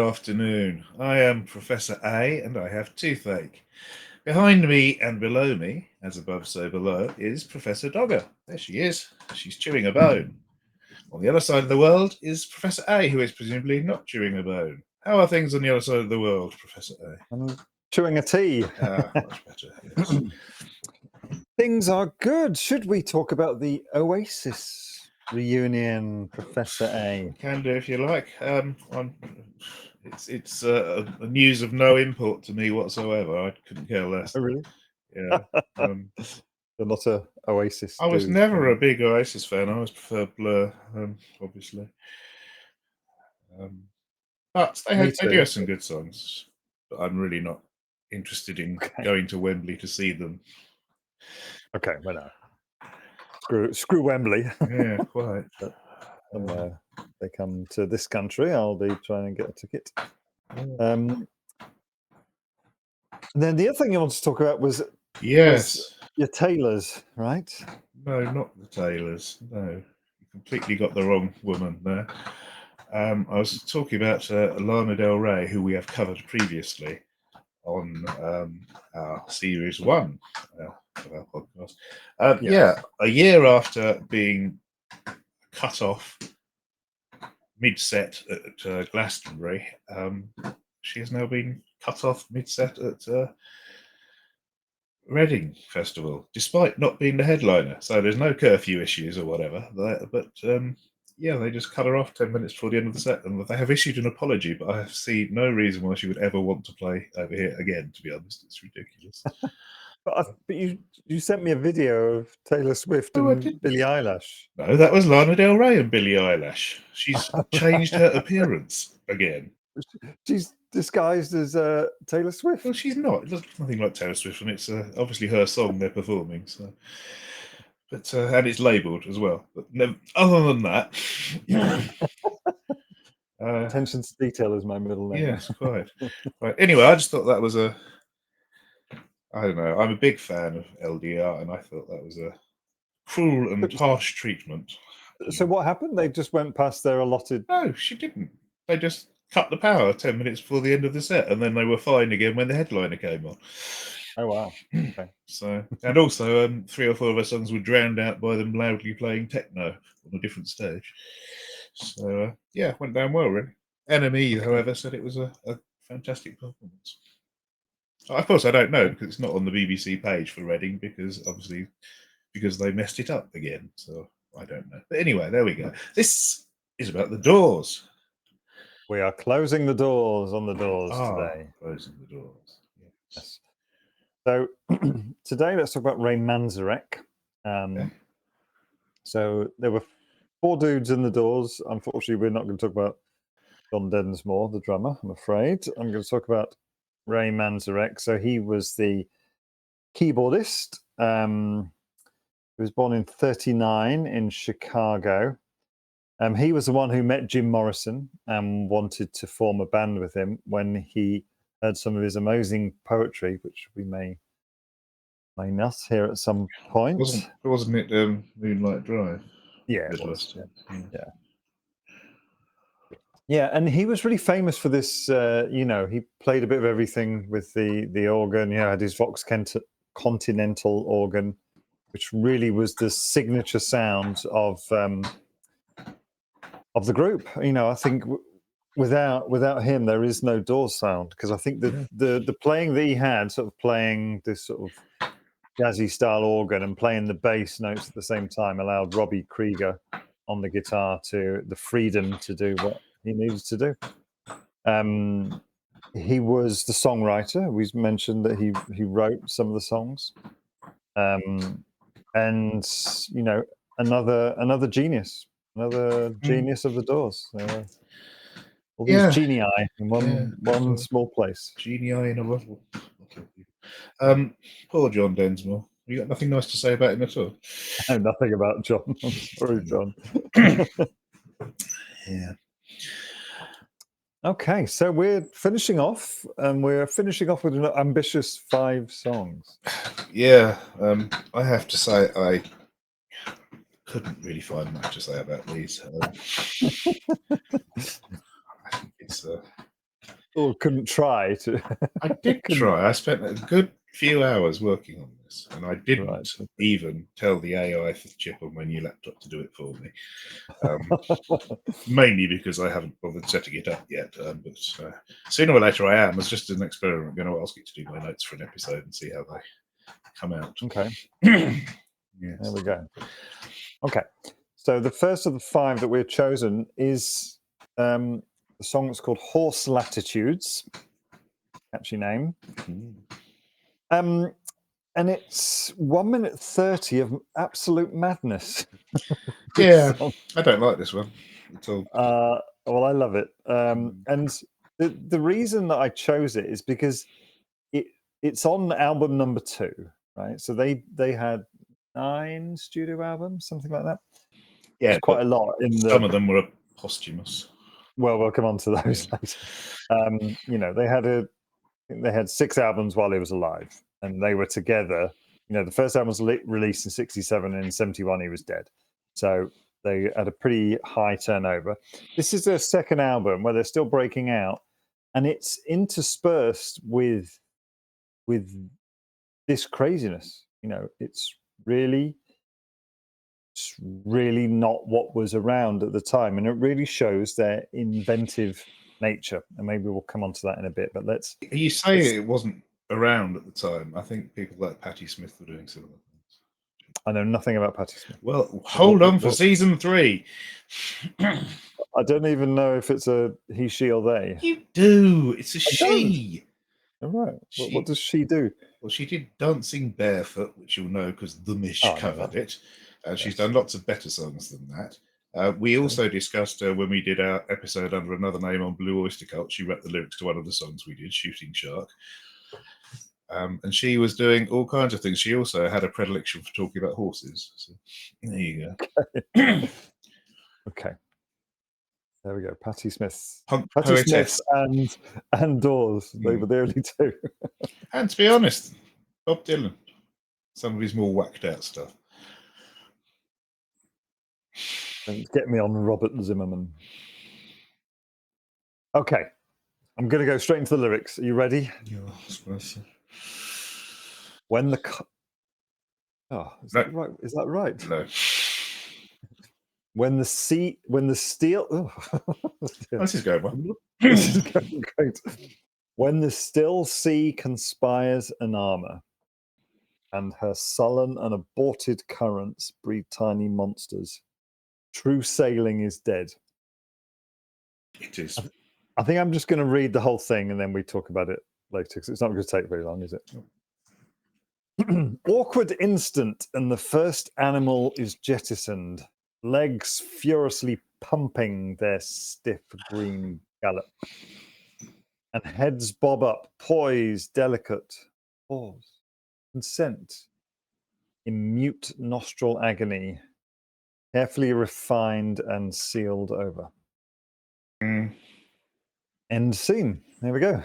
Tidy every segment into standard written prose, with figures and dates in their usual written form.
afternoon. I am Professor A, and I have toothache. Behind me and below me, as above so below, is Professor Dogger. There she is. She's chewing a bone. On the other side of the world is Professor A, who is presumably not chewing a bone. How are things on the other side of the world, Professor A? I'm chewing a tea. Much better, yes. Things are good. Should we talk about the Oasis reunion, Professor A? Can do if you like. It's a news of no import to me whatsoever. I couldn't care less. Oh, really? Yeah. You're not a Oasis. I was dude, never a big Oasis fan. I always preferred Blur, obviously. But they do have some good songs. But I'm really not interested in going to Wembley to see them. Okay, well, no. Screw Wembley. Yeah, quite. But they come to this country, I'll be trying to get a ticket. Then the other thing I wanted to talk about was your Taylors, right? No, not the Taylors. No, you completely got the wrong woman there. I was talking about Lana Del Rey, who we have covered previously on our Series 1 of our podcast. Yeah, a year after being cut off mid-set at Glastonbury, she has now been cut off mid-set at Reading Festival, despite not being the headliner. So there's no curfew issues or whatever. But yeah, they just cut her off 10 minutes before the end of the set, and they have issued an apology. But I see no reason why she would ever want to play over here again. To be honest, it's ridiculous. But you sent me a video of Taylor Swift and Billie Eilish. No, that was Lana Del Rey and Billie Eilish. She's changed her appearance again. She's disguised as Taylor Swift. Well, she's not. It looks nothing like Taylor Swift, and it's obviously her song they're performing. So, but and it's labelled as well. But other than that, attention to detail is my middle name. Yes, quite. Right. Anyway, I just thought that was I don't know. I'm a big fan of LDR, and I thought that was a cruel and harsh treatment. So what happened? They just went past their allotted. No, she didn't. They just cut the power 10 minutes before the end of the set, and then they were fine again when the headliner came on. Oh wow! Okay. So, and also 3 or 4 of her songs were drowned out by them loudly playing techno on a different stage. So yeah, went down well really. NME, however, said it was a fantastic performance. Of course, I don't know because it's not on the BBC page for Reading because they messed it up again. So I don't know. But anyway, there we go. This is about the Doors. We are closing the doors on the Doors today. Closing the doors. Yes. So today, let's talk about Ray Manzarek. So there were 4 dudes in the Doors. Unfortunately, we're not going to talk about John Densmore, the drummer, I'm afraid. I'm going to talk about Ray Manzarek. So he was the keyboardist. He was born in 1939 in Chicago. He was the one who met Jim Morrison and wanted to form a band with him when he heard some of his amazing poetry, which we may not hear at some point. Wasn't it Moonlight Drive? Yeah, it was. Yeah, and he was really famous for this. He played a bit of everything with the organ. Had his Vox Continental organ, which really was the signature sound of the group. I think without him, there is no Doors sound, because I think the playing that he had, sort of playing this sort of jazzy style organ and playing the bass notes at the same time, allowed Robbie Krieger on the guitar to the freedom to do what he needed to do. He was the songwriter. We mentioned that he wrote some of the songs, and another genius. Another genius of the Doors. All these genii in one small place. Genii in a bottle. Poor John Densmore. You got nothing nice to say about him at all? No, nothing about John. I'm sorry, John. Yeah. Okay, so we're finishing off, and we're finishing off with an ambitious 5 songs. Yeah, I have to say I couldn't really find much to say about these. I think it's or couldn't try to. I did try. I spent a good few hours working on this, and I didn't Right. even tell the AI chip on my new laptop to do it for me. Mainly because I haven't bothered setting it up yet. But sooner or later I am. It's just an experiment. I'm going to ask it to do my notes for an episode and see how they come out. Okay. Yes. There we go. Okay. So the first of the 5 that we've chosen is the song that's called Horse Latitudes. Catchy name. And it's 1 minute 30 of absolute madness. Yeah, I don't like this one at all. Well, I love it. And the reason that I chose it is because it's on album number 2, right? So they had 9 studio albums, something like that. Yeah, it's quite a lot. Some of them were posthumous. Well, we'll come on to those later. You know, they had 6 albums while he was alive, and they were together. You know, the first album was released in '67, and in '71 he was dead. So they had a pretty high turnover. This is their second album where they're still breaking out, and it's interspersed with this craziness. You know, it's really not what was around at the time, and it really shows their inventive nature. And maybe we'll come on to that in a bit. But let's. You say it wasn't around at the time. I think people like Patti Smith were doing similar things. I know nothing about Patti Smith. Well, hold on for season 3. I don't even know if it's a he, she, or they. You do. It's a she. All right. What does she do? Well, she did Dancing Barefoot, which you'll know because The Mish covered it. She's done lots of better songs than that. We also discussed when we did our episode under another name on Blue Oyster Cult, she wrote the lyrics to one of the songs we did, Shooting Shark. And she was doing all kinds of things. She also had a predilection for talking about horses. So there you go. Okay. There we go. Patti Smith. Patti Smith and Dawes. They were the only 2. And to be honest, Bob Dylan. Some of his more whacked out stuff. Don't get me on Robert Zimmerman. Okay. I'm going to go straight into the lyrics. Are you ready? Yeah, I suppose so. When the... is that right? Is that right? No. When the steel... Oh. This is going well. This is going great. When the still sea conspires an armor, and her sullen and aborted currents breed tiny monsters, true sailing is dead. It is. I think I'm just going to read the whole thing and then we talk about it later, because it's not going to take very long, is it? Awkward instant, and the first animal is jettisoned, legs furiously pumping their stiff green gallop, and heads bob up, poised, delicate, pause, consent, in mute nostril agony, carefully refined and sealed over. End scene. There we go.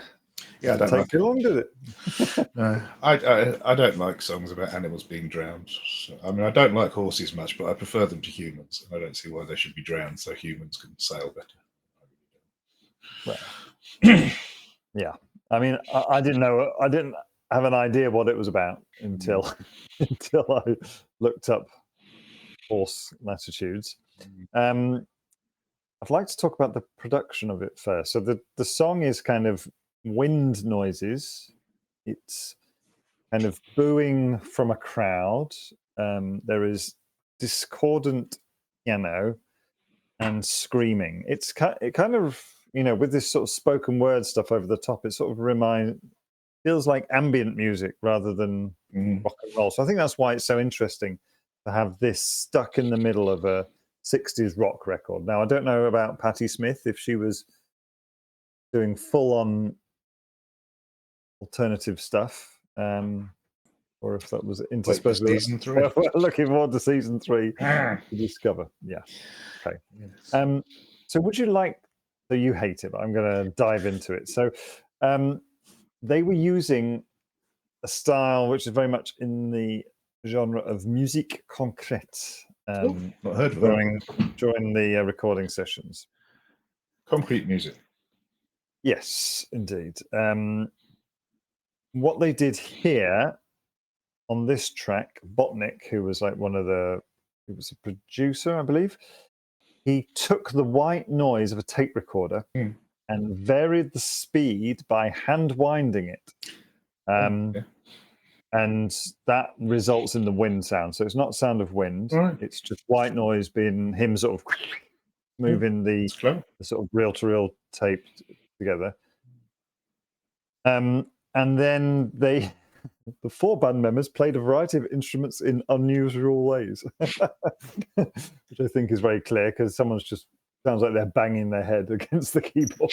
Yeah, I don't take too long, did it? No, I don't like songs about animals being drowned. I mean, I don't like horses much, but I prefer them to humans. I don't see why they should be drowned so humans can sail better. Well, yeah. I mean, I didn't know. I didn't have an idea what it was about until I looked up Horse Latitudes. I'd like to talk about the production of it first. So the song is kind of wind noises. It's kind of booing from a crowd. There is discordant piano and screaming. It kind of, you know, with this sort of spoken word stuff over the top, it sort of feels like ambient music rather than rock and roll. So I think that's why it's so interesting to have this stuck in the middle of a 60s rock record. Now, I don't know about Patti Smith, if she was doing full-on alternative stuff, or if that was interspersed with season 3. We're looking forward to season 3 to discover. Yeah. Okay. Yes. So would you like... So you hate it, but I'm going to dive into it. So they were using a style which is very much in the genre of musique concrète. Not heard of that. During the recording sessions. Concrete music. Yes, indeed. What they did here on this track, Botnick, who was like he was a producer, I believe. He took the white noise of a tape recorder Mm. and varied the speed by hand winding it. Okay. And that results in the wind sound. So it's not sound of wind. Right. It's just white noise being him sort of moving the It's clever. sort of reel-to-reel tape together. And then the 4 band members played a variety of instruments in unusual ways, which I think is very clear because someone's just sounds like they're banging their head against the keyboard.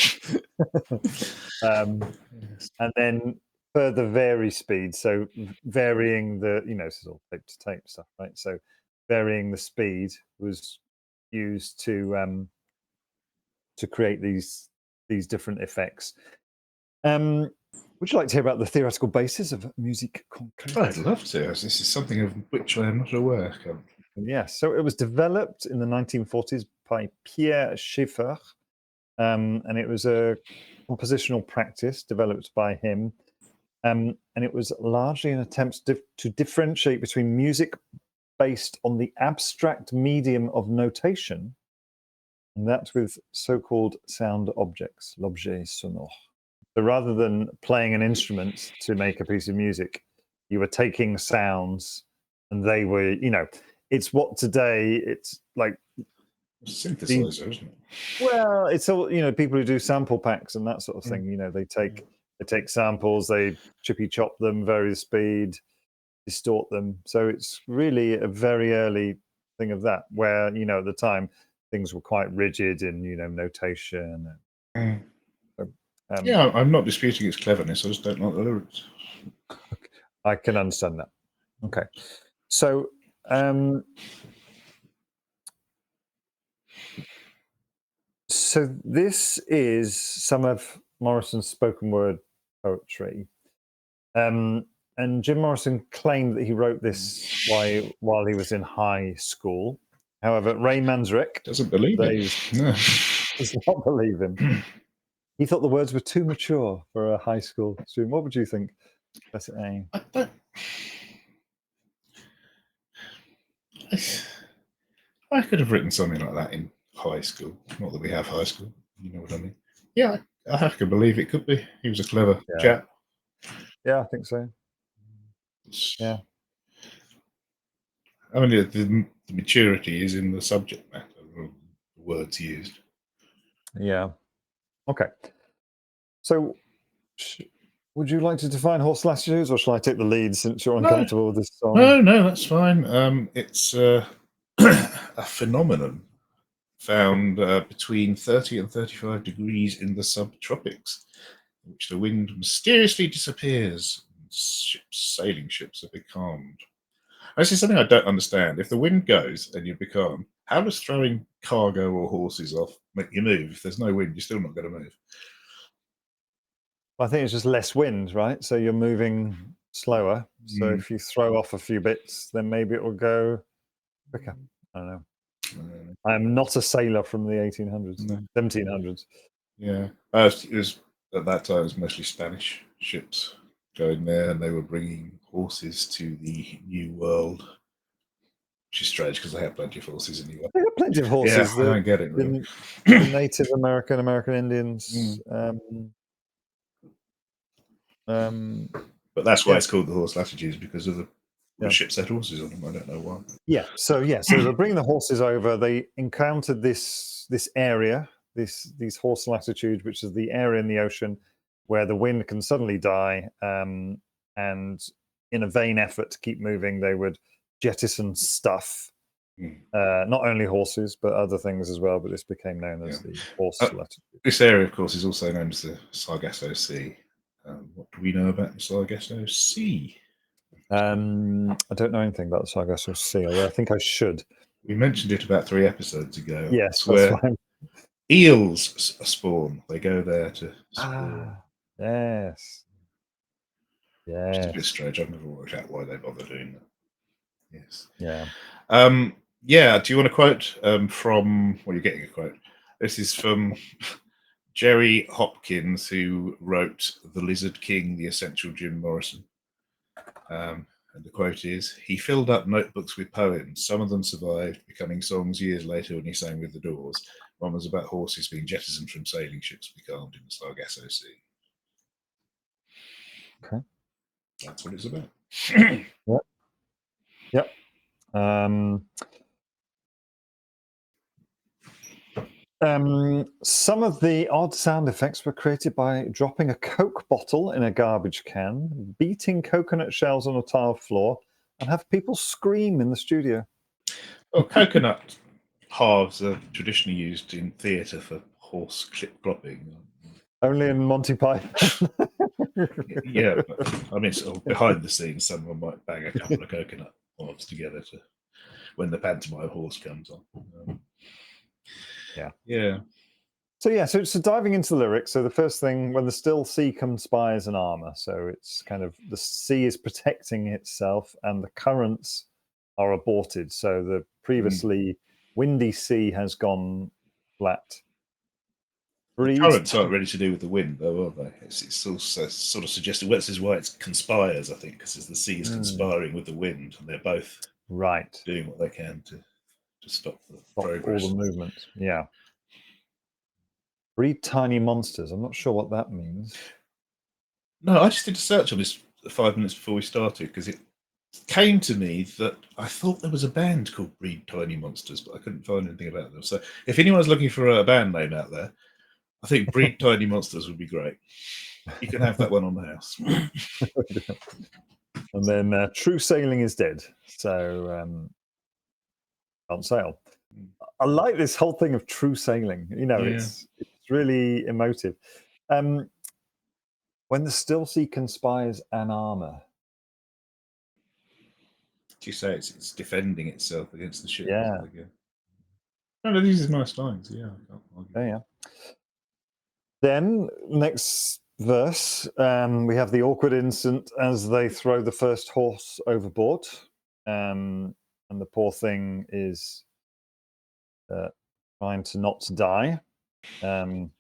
Yes. And then further vary speed, so varying the this is all tape to tape stuff, right? So varying the speed was used to create these different effects. Would you like to hear about the theoretical basis of musique concrète? I'd love to. This is something of which I am not aware. Yes, so it was developed in the 1940s by Pierre Schaeffer, and it was a compositional practice developed by him. And it was largely an attempt to differentiate between music based on the abstract medium of notation and that with so-called sound objects, l'objet sonore. So rather than playing an instrument to make a piece of music, you were taking sounds and they were, it's what today it's like Synthesizer, isn't it? well, it's all people who do sample packs and that sort of thing. They take samples, they chippy chop them, vary the speed, distort them. So it's really a very early thing of that, where at the time things were quite rigid in notation. Mm. So, Yeah, I'm not disputing its cleverness. I just don't like the lyrics. I can understand that. Okay, so so this is some of Morrison's spoken word poetry. And Jim Morrison claimed that he wrote this while he was in high school. However, Ray Manzarek Doesn't believe it. No. does not believe him. He thought the words were too mature for a high school student. What would you think, Professor A? I don't. I could have written something like that in high school. Not that we have high school. You know what I mean? Yeah, I can believe it could be. He was a clever chap. Yeah, I think so. Yeah. I mean, the maturity is in the subject matter, the words used. Yeah. Okay. So, would you like to define horse latitudes, or shall I take the lead since you're uncomfortable with this song? No, that's fine. It's a phenomenon found between 30 and 35 degrees in the subtropics, in which the wind mysteriously disappears and sailing ships are becalmed. This is something I don't understand. If the wind goes and you becalm, how does throwing cargo or horses off make you move? If there's no wind, you're still not going to move. I think it's just less wind, right? So you're moving slower. So if you throw off a few bits, then maybe it will go quicker. I don't know. I am not a sailor from the 1800s, 1700s. Yeah. It was, at that time, it was mostly Spanish ships going there, and they were bringing horses to the New World, which is strange because they had plenty of horses in the New World. They have plenty of horses. Yeah, I don't get it, really. The Native American Indians. But that's why it's called the horse latitudes, because of the ships had horses on them. I don't know why. So they're bringing the horses over. They encountered this area, these horse latitudes, which is the area in the ocean where the wind can suddenly die. And in a vain effort to keep moving, they would jettison stuff. Not only horses, but other things as well. But this became known as the horse latitude. This area, of course, is also known as the Sargasso Sea. What do we know about the Sargasso Sea? I don't know anything about the Sargasso Sea, although I think I should. We mentioned it about 3 episodes ago. Yes, where that's fine. Eels spawn. They go there to spawn. Yes. Which is a bit strange. I've never worked out why they bother doing that. Yes. Yeah. Yeah. Do you want a quote from? Well, you're getting a quote. This is from Jerry Hopkins, who wrote The Lizard King, The Essential Jim Morrison. And the quote is, "He filled up notebooks with poems. Some of them survived, becoming songs years later when he sang with the Doors. One was about horses being jettisoned from sailing ships becalmed in the Sargasso Sea." Okay. That's what it's about. Yep. Some of the odd sound effects were created by dropping a Coke bottle in a garbage can, beating coconut shells on a tile floor, and have people scream in the studio. Well, coconut halves are traditionally used in theatre for horse clip clopping. Only in Monty Python. Yeah, but, I mean, sort of behind the scenes, someone might bang a couple of coconut halves together to when the pantomime horse comes on. Yeah. So diving into the lyrics. So the first thing, when the still sea conspires an armor. So it's kind of the sea is protecting itself, and the currents are aborted. So the previously windy sea has gone flat. The currents aren't really to do with the wind, though, are they? It's also sort of suggested. Well, this is why it conspires, I think, because the sea is conspiring with the wind, and they're both right doing what they can to stop the progress. all the movement. Yeah. Breed tiny monsters. I'm not sure what that means. No, I just did a search on this 5 minutes before we started because it came to me that I thought there was a band called Breed Tiny Monsters, but I couldn't find anything about them. So if anyone's looking for a band name out there, I think Breed Tiny Monsters would be great. You can have that one on the house. And then True Sailing is Dead. So can't sail. I like this whole thing of true sailing. It's really emotive. When the still sea conspires an armor. Do you say it's defending itself against the ship? Yeah. No, these are nice lines. Yeah, I can't argue. Yeah. Then next verse, we have the awkward instant as they throw the first horse overboard, and the poor thing is trying to not die. And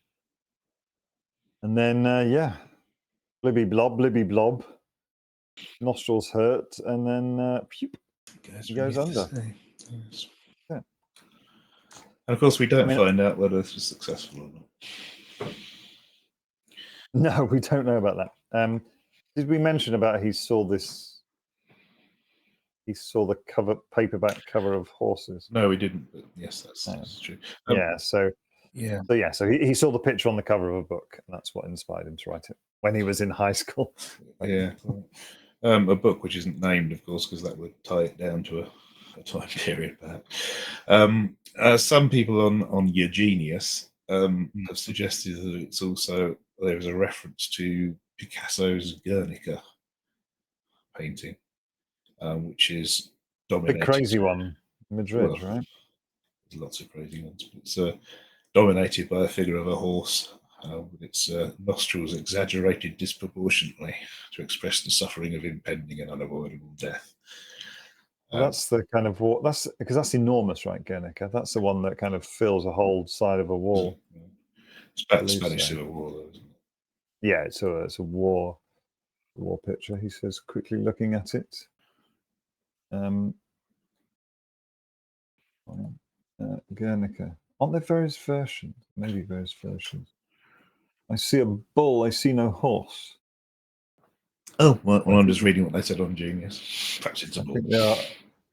then blibby blob, nostrils hurt, and then he goes under. Yes. Yeah. And of course, we don't find out whether this was successful or not. No, we don't know about that. Did we mention about he saw the paperback cover of Horses? No, we didn't. But yes, that's true. So he saw the picture on the cover of a book, and that's what inspired him to write it when he was in high school. Yeah. A book which isn't named, of course, because that would tie it down to a time period, perhaps. Some people on Eugenius have suggested that it's also there's a reference to Picasso's Guernica painting, which is dominated. The crazy one, Madrid, right? There's lots of crazy ones, but it's dominated by a figure of a horse with its nostrils exaggerated disproportionately to express the suffering of impending and unavoidable death. Well, that's the kind of war. That's because that's enormous, right, Guernica? That's the one that kind of fills a whole side of a wall. It's about the Spanish Civil War, though, isn't it? Yeah, it's a war picture. He says, quickly looking at it. Guernica. Aren't there various versions? Maybe various versions. I see a bull. I see no horse. Oh, well, I'm just reading what they said on Genius. Perhaps it's a bull.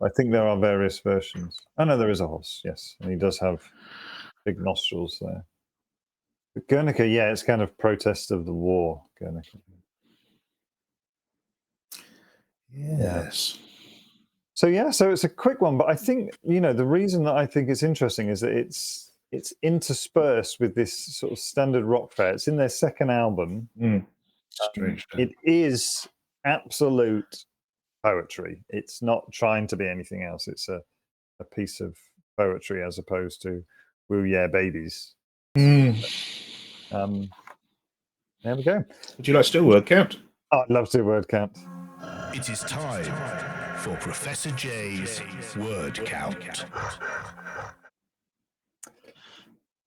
I think there are various versions. Oh, no, there is a horse, yes. And he does have big nostrils there. But Guernica, yeah, it's kind of protest of the war, Guernica. Yes. So it's a quick one, but I think, the reason that I think it's interesting is that it's interspersed with this sort of standard rock fare. It's in their second album. Strange. It is absolute poetry. It's not trying to be anything else. It's a piece of poetry as opposed to Woo Yeah Babies. There we go. Would you like to do a word count? Oh, I'd love to do a word count. It is time for Professor J's word count.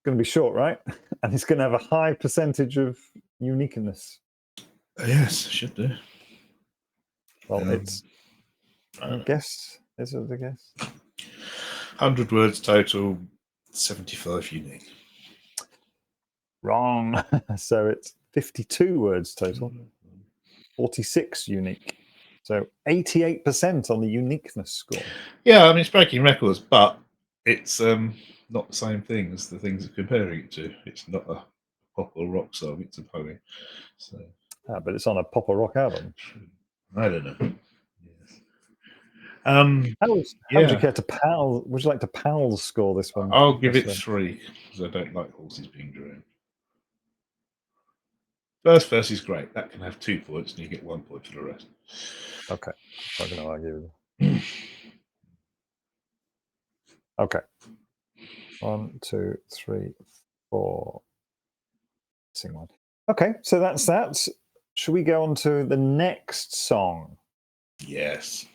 going to be short, right? And it's going to have a high percentage of uniqueness. Yes, should do. Well, it's, I don't know. guess. Is it the guess? 100 words total, 75 unique. Wrong. So it's 52 words total, 46 unique. So 88% on the uniqueness score. Yeah, I mean, it's breaking records, but it's not the same thing as the things it's comparing it to. It's not a pop or rock song, it's a poem. So But it's on a pop or rock album. I don't know. Yes. How would you care to pal? Would you like to pal score this one? I'll give it Professor? 3 because I don't like horses being drawn. First verse is great. That can have 2 points, and you get 1 point for the rest. Okay, I'm not going to argue with you. Okay, 1, 2, 3, 4. Missing one. Okay, so that's that. Should we go on to the next song? Yes.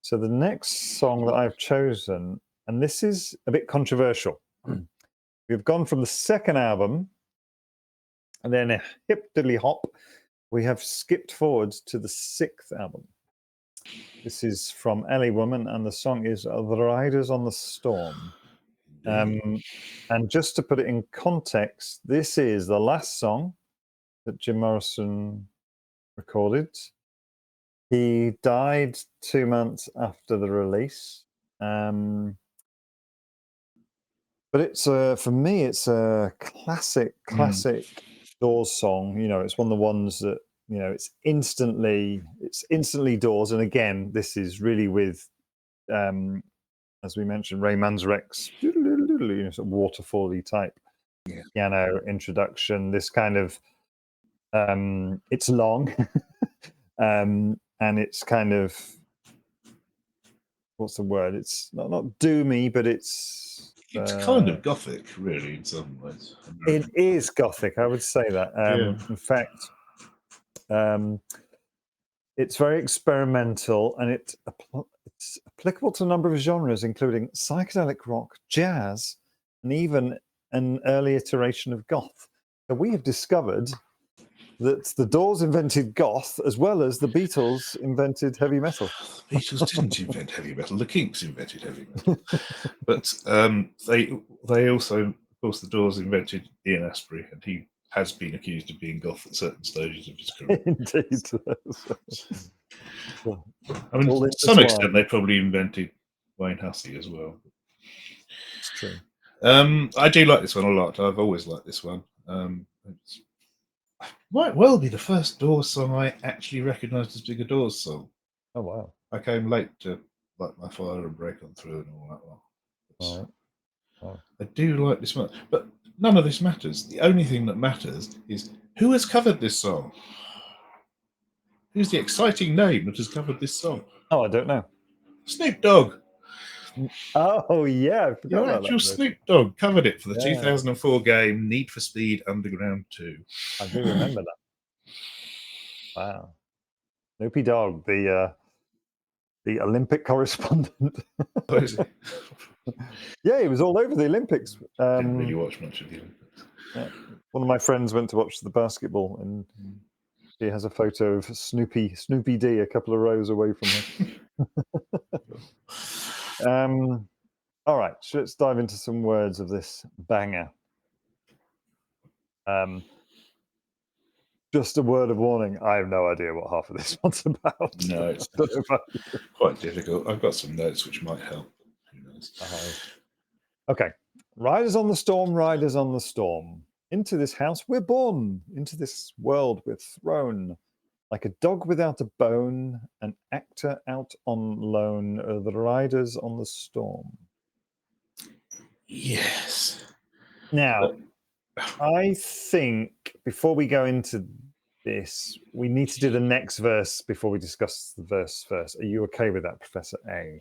So the next song that I've chosen, and this is a bit controversial. We've gone from the second album, and then a hip diddly hop, we have skipped forwards to the 6th album. This is from LA Woman, and the song is The Riders on the Storm. And just to put it in context, this is the last song that Jim Morrison recorded. He died 2 months after the release. But it's for me, it's a classic Doors song. You know, it's one of the ones that, you know, it's instantly Doors. And again, this is really with, as we mentioned, Ray Manzarek's sort of waterfall-y type piano introduction. This kind of it's long, and it's kind of, what's the word? It's not doomy, but it's kind of gothic, really, in some ways. It is gothic, I would say that. In fact, it's very experimental, and it's applicable to a number of genres, including psychedelic rock, jazz, and even an early iteration of goth. So we have discovered that the Doors invented goth as well as the Beatles invented heavy metal. The Beatles didn't invent heavy metal. The Kinks invented heavy metal. But they also, of course, the Doors invented Ian Astbury, and he has been accused of being goth at certain stages of his career. Indeed. I mean, to some extent, they probably invented Wayne Hussey as well. It's true. I do like this one a lot. I've always liked this one. It might well be the first Doors song I actually recognised as being a Doors song. Oh, wow. I came late to Light My Fire and Break On Through and all that one. Wow. I do like this one. But none of this matters. The only thing that matters is who has covered this song? Who's the exciting name that has covered this song? Oh, I don't know. Snoop Dogg. Oh, yeah. I forgot about that. Snoop Dogg covered it for the 2004 game Need for Speed Underground 2. I do remember that. Wow. Snoopy Dogg, the Olympic correspondent. Oh, is he? Yeah, he was all over the Olympics. Didn't really watch much of the Olympics. Yeah. One of my friends went to watch the basketball, and he has a photo of Snoopy D a couple of rows away from him. All right, so let's dive into some words of this banger. Just a word of warning, I have no idea what half of this one's about. No, it's quite difficult. I've got some notes which might help. Who knows? Okay. Riders on the storm, riders on the storm. Into this house we're born, into this world we're thrown. Like a dog without a bone, an actor out on loan, the riders on the storm. Yes. Now, I think before we go into this, we need to do the next verse before we discuss the verse first. Are you okay with that, Professor A?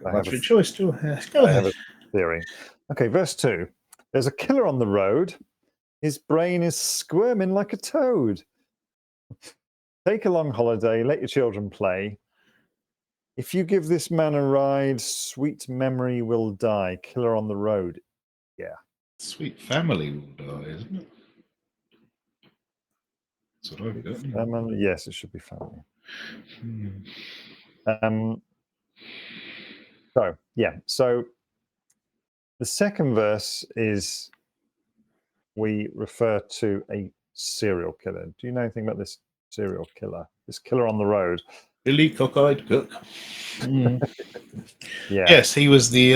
I have a choice too. Go ahead. I have a theory. Okay, verse 2. There's a killer on the road. His brain is squirming like a toad. Take a long holiday, let your children play. If you give this man a ride, sweet memory will die. Killer on the road. Yeah. Sweet family will die, isn't it? That's what I've got. Yes, it should be family. Hmm. So the second verse is we refer to a serial killer. Do you know anything about this serial killer? This killer on the road? Billy Cockeyed Cook. Yeah. Yes, he was the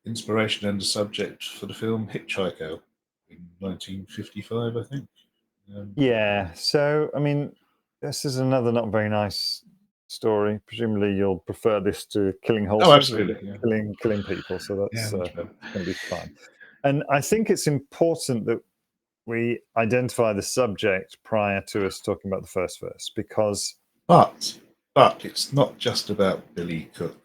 inspiration and the subject for the film Hitchhiker in 1955, I think. Yeah. So, I mean, this is another not very nice story. Presumably, you'll prefer this to killing horses, absolutely, yeah. killing people. So that's much better. going to be fine. And I think it's important that we identify the subject prior to us talking about the first verse, because But it's not just about Billy Cook.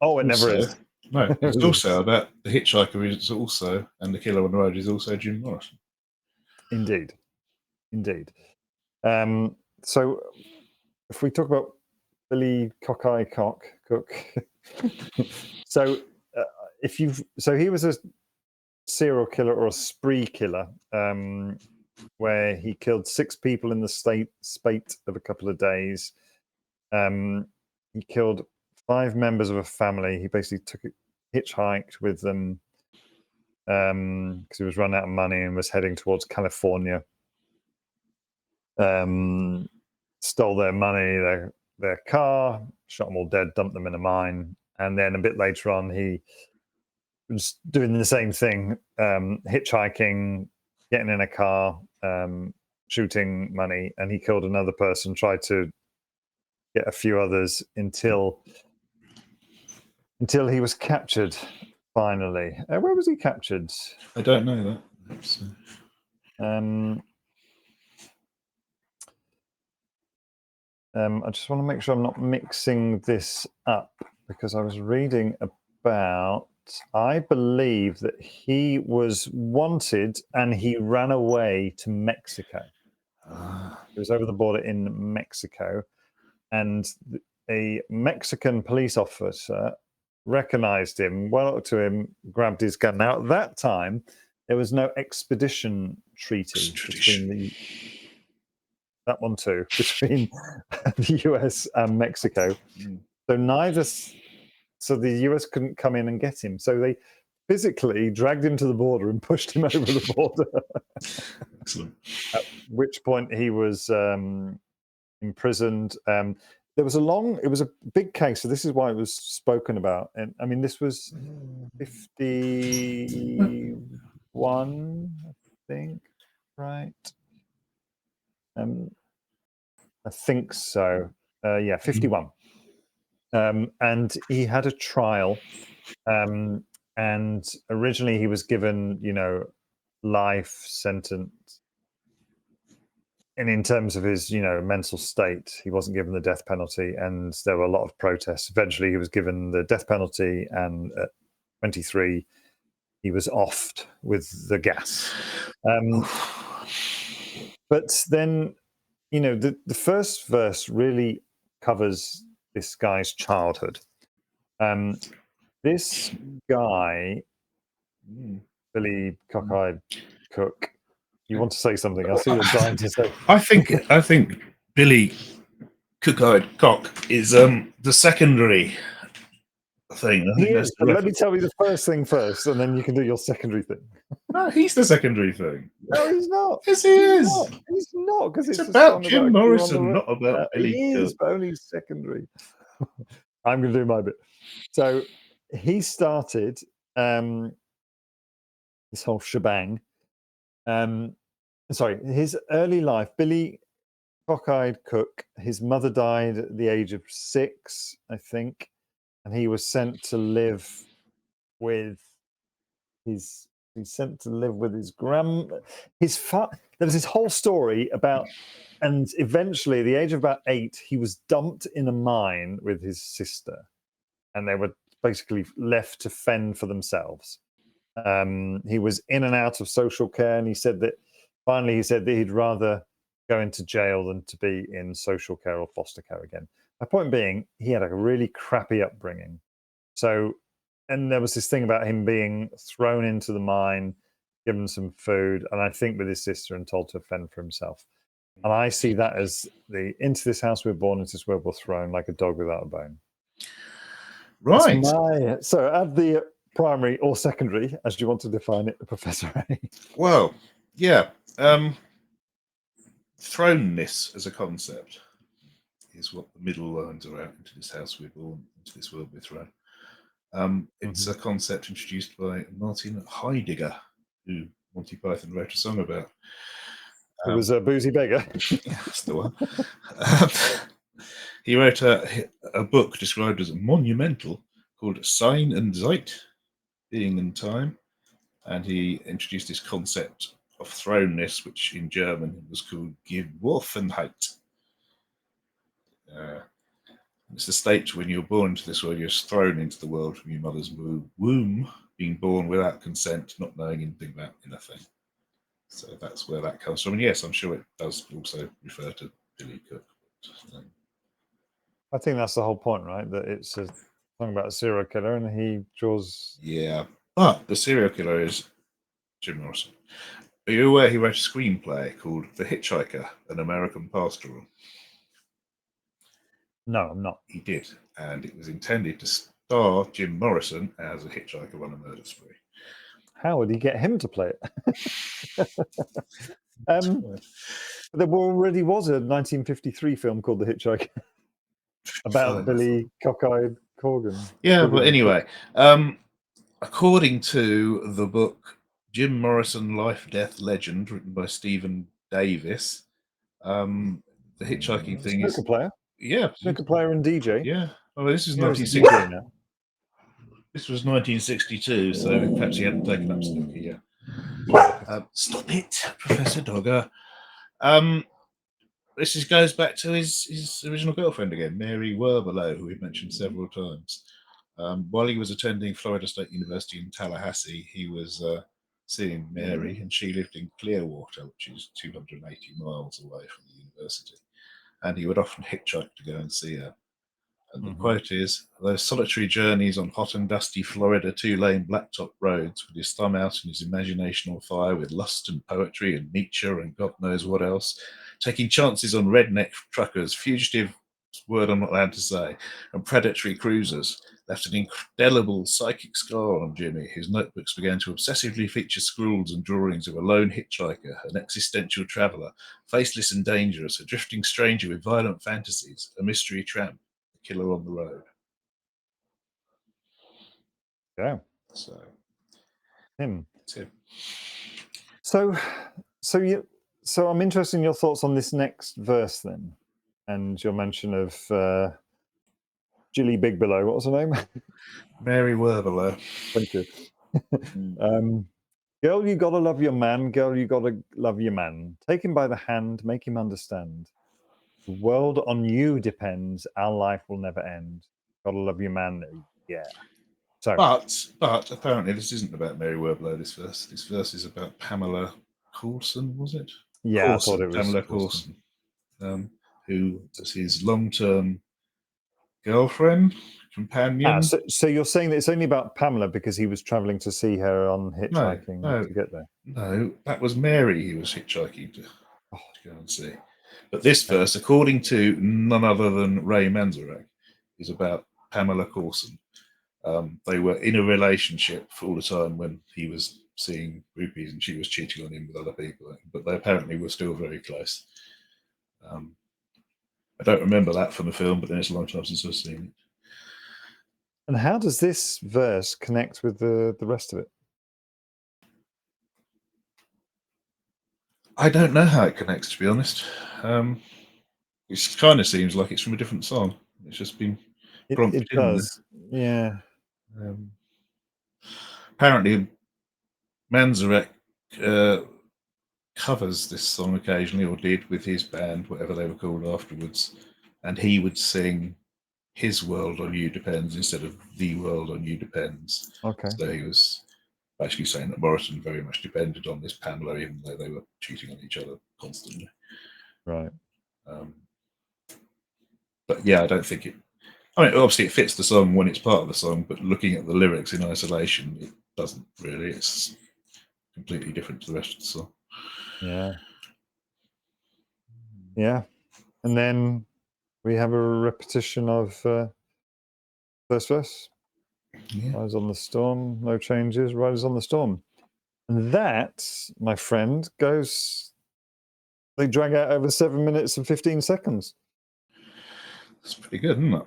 it never is. No, it's also about the hitchhiker is also, and the killer on the road is also Jim Morrison. Indeed. So if we talk about Billy Cockeye Cook, so he was a serial killer or a spree killer, where he killed 6 people in the spate of a couple of days. He killed 5 members of a family. He basically hitchhiked with them because he was running out of money and was heading towards California. Stole their money, their car, shot them all dead, dumped them in a mine, and then a bit later on he was doing the same thing, hitchhiking, getting in a car, shooting money, and he killed another person, tried to get a few others until he was captured finally. Where was he captured? I don't know that. I just want to make sure I'm not mixing this up, because I was reading about, I believe that he was wanted and he ran away to Mexico. He was over the border in Mexico, and a Mexican police officer recognized him, went up to him, grabbed his gun. Now, at that time, there was no extradition treaty between that one too, between the US and Mexico. So the US couldn't come in and get him. So they physically dragged him to the border and pushed him over the border. Excellent. At which point he was imprisoned. It was a big case. So this is why it was spoken about. And I mean, this was 51, I think, right? I think so. 51. And he had a trial. And originally he was given, life sentence. And in terms of his, mental state, he wasn't given the death penalty. And there were a lot of protests. Eventually he was given the death penalty. And at 23, he was offed with the gas. But then, the first verse really covers this guy's childhood. This guy, Billy Cockeyed Cook, you want to say something? I see you're dying to say. I think Billy Cockeyed Cock is the secondary thing. Let me tell you the first thing first, and then you can do your secondary thing. No, he's the secondary thing. No, he's not. Yes, he is. He's not, because it's about Jim Morrison, not about Billy Cook. He is, but only secondary. I'm going to do my bit. So he started this whole shebang. His early life, Billy Cockeyed Cook, his mother died at the age of 6, I think, and he was sent to live with his there was this whole story about, and eventually at the age of about 8, he was dumped in a mine with his sister, and they were basically left to fend for themselves. He was in and out of social care, and he said that he'd rather go into jail than to be in social care or foster care again. My point being, he had a really crappy upbringing. So and there was this thing about him being thrown into the mine, given some food, and I think with his sister and told to fend for himself. And I see that as the into this house we're born, into this world we're thrown, like a dog without a bone. Right. So add the primary or secondary, as you want to define it, Professor A. Well, yeah. Thrownness as a concept is what the middle lines are out. Into this house we're born, into this world we're thrown. It's a concept introduced by Martin Heidegger, who Monty Python wrote a song about. It was a boozy beggar. That's the one. He wrote a book described as monumental called Sein und Zeit, Being and Time, and he introduced this concept of thrownness, which in German was called Geworfenheit. It's the state when you're born into this world, you're thrown into the world from your mother's womb, being born without consent, not knowing anything about anything. So that's where that comes from. And yes, I'm sure it does also refer to Billy Cook. I think that's the whole point, right? That it's a song about a serial killer, and he draws. Yeah, but the serial killer is Jim Morrison. Are you aware he wrote a screenplay called The Hitchhiker, an American Pastoral? No, I'm not. He did, and it was intended to star Jim Morrison as a hitchhiker on a murder spree. How would he get him to play it? There already was a 1953 film called The Hitchhiker about Billy Cockeyed Corgan. Yeah, but anyway, according to the book Jim Morrison Life Death Legend, written by Stephen Davis, the hitchhiking thing is player. Yeah, snooker player and DJ. Yeah. Oh, this is He's a 1960. DJ now. This was 1962, so perhaps he hadn't taken up snooker yet. Stop it, Professor Dogger. This goes back to his original girlfriend again, Mary Werbelow, who we've mentioned several times. While he was attending Florida State University in Tallahassee, he was seeing Mary, and she lived in Clearwater, which is 280 miles away from the university. And he would often hitchhike to go and see her. And the quote is, "Those solitary journeys on hot and dusty Florida two-lane blacktop roads, with his thumb out and his imagination on fire with lust and poetry and Nietzsche and God knows what else, taking chances on redneck truckers, fugitive word I'm not allowed to say, and predatory cruisers, left an indelible psychic scar on Jimmy, whose notebooks began to obsessively feature scrawls and drawings of a lone hitchhiker, an existential traveller, faceless and dangerous, a drifting stranger with violent fantasies, a mystery tramp, a killer on the road." Yeah. So him. It's him. So I'm interested in your thoughts on this next verse then, and your mention of Jilly Big Below. What was her name? Mary Werbelow. Thank you. Girl, you gotta love your man. Girl, you gotta love your man. Take him by the hand, make him understand. The world on you depends. Our life will never end. Gotta love your man. Yeah. So, but apparently this isn't about Mary Werbelow. This verse is about Pamela Coulson, was it? Yeah, Coulson, I thought it was Pamela Coulson, who was his long-term girlfriend, companion. So you're saying that it's only about Pamela because he was traveling to see her on hitchhiking to get there? No, that was Mary he was hitchhiking to go and see. But this verse, according to none other than Ray Manzarek, is about Pamela Coulson. They were in a relationship for all the time when he was seeing groupies and she was cheating on him with other people, but they apparently were still very close. I don't remember that from the film, but then it's a long time since I've seen it. And how does this verse connect with the rest of it? I don't know how it connects, to be honest. It kind of seems like it's from a different song. It's just been prompted it does. Yeah. Apparently, Manzarek covers this song occasionally, or did, with his band, whatever they were called afterwards, and he would sing "His World on You Depends" instead of "The World on You Depends." Okay. So he was basically saying that Morrison very much depended on this Pamela, even though they were cheating on each other constantly. Right. But yeah, I don't think it. I mean, obviously it fits the song when it's part of the song, but looking at the lyrics in isolation, it doesn't really. It's completely different to the rest of the song. Yeah. Yeah. And then we have a repetition of first verse. Yeah. Rise on the storm, no changes, riders on the storm. And that, my friend, they drag out over 7 minutes and 15 seconds. It's pretty good, isn't it?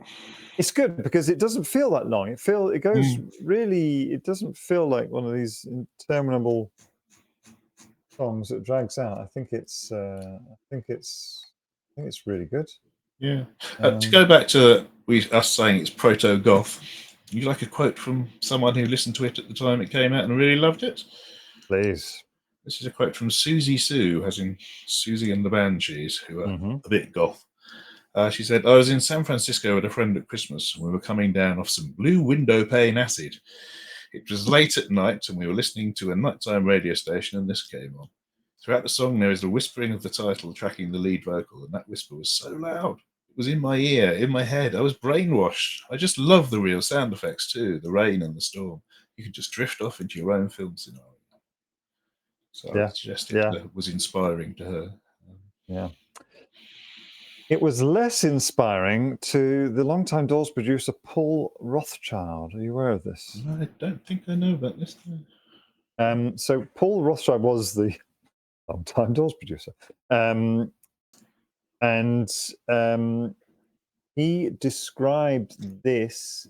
It's good because it doesn't feel that long. It goes really, it doesn't feel like one of these interminable songs that drags out. I think it's really good. Yeah. To go back to us saying it's proto goth, you like a quote from someone who listened to it at the time it came out and really loved it? Please. This is a quote from Susie Sue, as in Susie and the Banshees, who are a bit goth. She said, I was in San Francisco with a friend at Christmas, and we were coming down off some blue window pane acid. It was late at night, and we were listening to a nighttime radio station, and this came on. Throughout the song, there is the whispering of the title tracking the lead vocal, and that whisper was so loud. It was in my ear, in my head. I was brainwashed. I just love the real sound effects, too, the rain and the storm. You can just drift off into your own film scenario. So I would suggest it was inspiring to her. Yeah. It was less inspiring to the longtime Doors producer, Paul Rothchild. Are you aware of this? I don't think I know about this. So Paul Rothchild was the longtime Doors producer. And he described this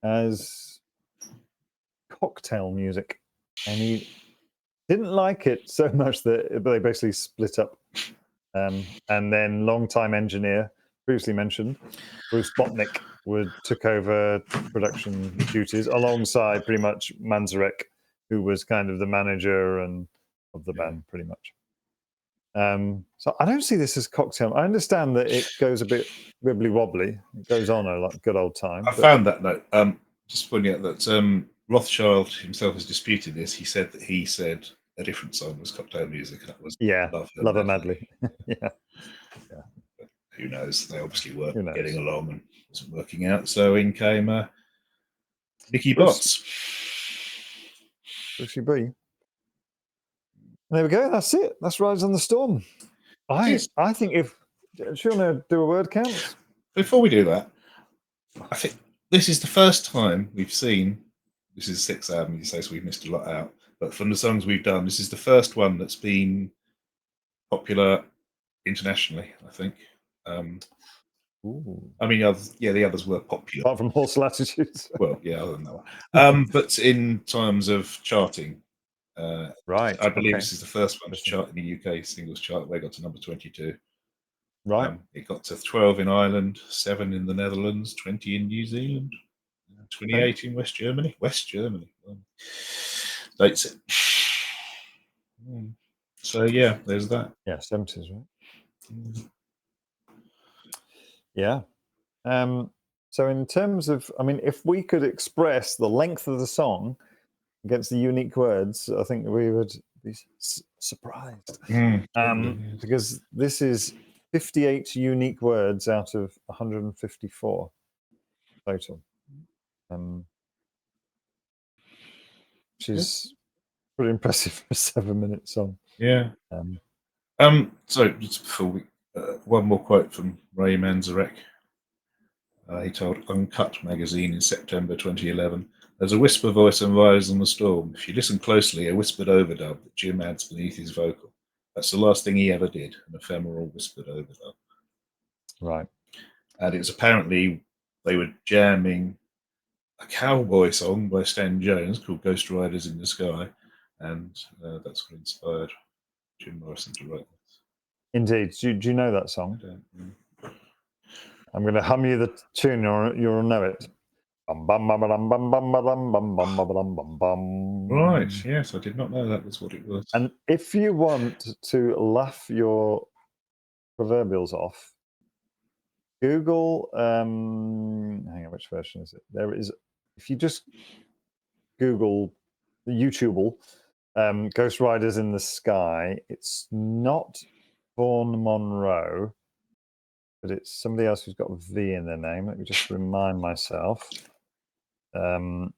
as cocktail music. And he didn't like it so much that they basically split up. And then longtime engineer, previously mentioned, Bruce Botnick, took over production duties alongside pretty much Manzarek, who was kind of the manager of the band, pretty much. So I don't see this as cocktail. I understand that it goes a bit wibbly wobbly. It goes on a good old time. I found that note. Just pointing out that Rothschild himself has disputed this. He said that he said a different song was cocktail music, and that was Love Her Madly. Yeah. But who knows? They obviously were Who knows? getting along and wasn't working out. So in came Nicky Bruce. Botts. Brucey B. There we go. That's it. That's Rise on the Storm. I think if should we do a word count? Before we do that, I think this is the first time we've seen. This is the sixth album, you say, so we've missed a lot out. But from the songs we've done, this is the first one that's been popular internationally, I think. I mean, the others were popular. Apart from Horse Latitudes. Well, yeah, other than that one. But in terms of charting, right. I believe this is the first one to chart in the UK singles chart, where it got to number 22. Right. It got to 12 in Ireland, 7 in the Netherlands, 20 in New Zealand, 28 in West Germany. West Germany. Dates it. So, yeah, there's that. Yeah, 70s, right? Yeah. So in terms of, I mean, if we could express the length of the song against the unique words, I think we would be surprised. Because this is 58 unique words out of 154 total. Which is pretty impressive for a 7-minute song. Yeah. So just before we, one more quote from Ray Manzarek. He told Uncut magazine in September 2011, "There's a whisper voice on Rise on the Storm. If you listen closely, a whispered overdub that Jim adds beneath his vocal. That's the last thing he ever did, an ephemeral whispered overdub." Right. And it was apparently they were jamming a cowboy song by Stan Jones called Ghost Riders in the Sky, and that's what inspired Jim Morrison to write this. Indeed. Do you know that song? I don't know. I'm going to hum you the tune, you'll know it. Right, yes, I did not know that was what it was. And if you want to laugh your proverbials off, Google, hang on, which version is it? There is, if you just Google the YouTube, Ghost Riders in the Sky, it's not Vaughan Monroe. but it's somebody else who's got a V in their name. Let me just remind myself. And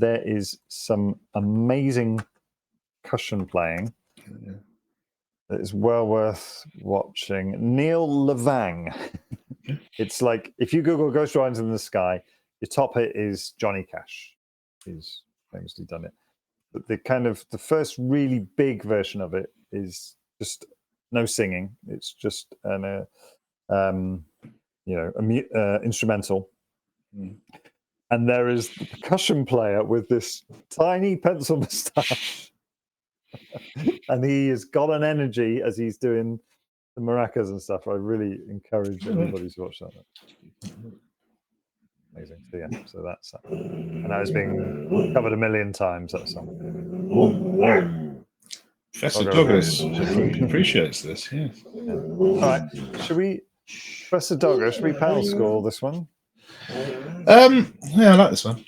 there is some amazing percussion playing. Yeah. That is well worth watching. Neil Levang. It's like if you Google Ghost Riders in the Sky, your top hit is Johnny Cash. He's famously done it. But the first really big version of it is just no singing. It's just an instrumental. Mm. And there is the percussion player with this tiny pencil moustache. And he has got an energy as he's doing the maracas and stuff. I really encourage everybody to watch that. Amazing. So yeah, so that's that. And that has been covered a million times, that song. Professor Douglas appreciates this, yes. Yeah. All right. Professor Douglas, should we panel score this one? Yeah, I like this one.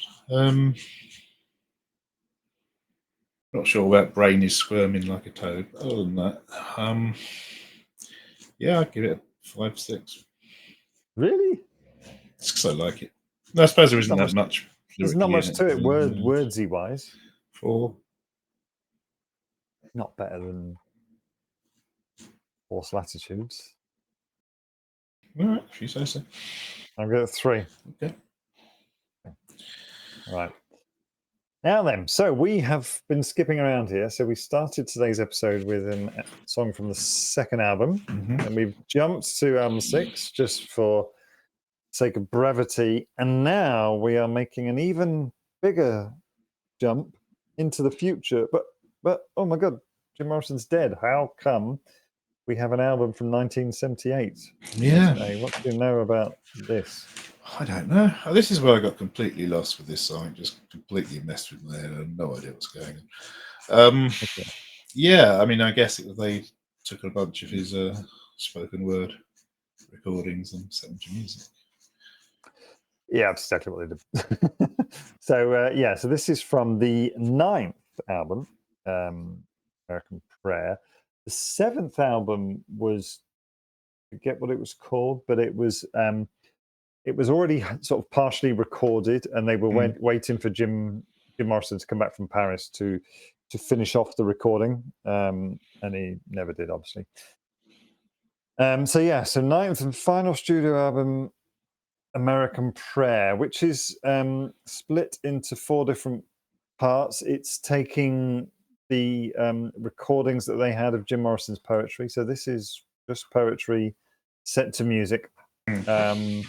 Not sure about Brain is squirming like a toad. Other than that, yeah, I'd give it a 5-6. Really? It's because I like it. I suppose there isn't that much. There's not much to it, wordsy wise. 4. Not better than Horse Latitudes. All right, if you say so. I'll go 3. Okay. All right. Now then, so we have been skipping around here. So we started today's episode with a song from the second album, and we've jumped to album 6 just for sake of brevity. And now we are making an even bigger jump into the future. But oh my God, Jim Morrison's dead. How come we have an album from 1978? Yeah. What do you know about this? I don't know. This is where I got completely lost with this song. It just completely messed with my head. I had no idea what's going on. Okay. Yeah, I mean, I guess they took a bunch of his spoken word recordings and set them to music. Yeah, that's exactly what they did. So this is from the 9th album, American Prayer. The 7th album was, I forget what it was called, but it was already sort of partially recorded, and they were waiting for Jim Morrison to come back from Paris to finish off the recording, and he never did, obviously. So 9th and final studio album, American Prayer, which is split into 4 different parts. It's taking the recordings that they had of Jim Morrison's poetry. So this is just poetry set to music. And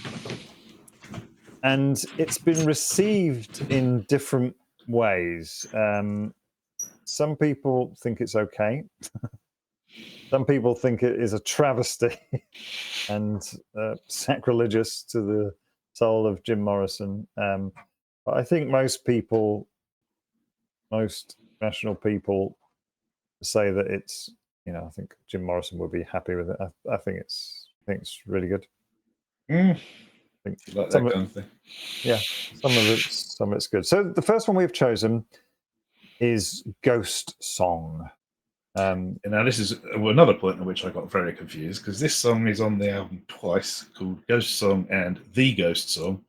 it's been received in different ways. Some people think it's okay. Some people think it is a travesty and sacrilegious to the soul of Jim Morrison. But I think most national people say that it's, I think Jim Morrison would be happy with it. I think it's really good. I think like that kind of thing. Yeah, some of it's good. So the first one we've chosen is Ghost Song. Now this is another point at which I got very confused, because this song is on the album twice, called Ghost Song and The Ghost Song,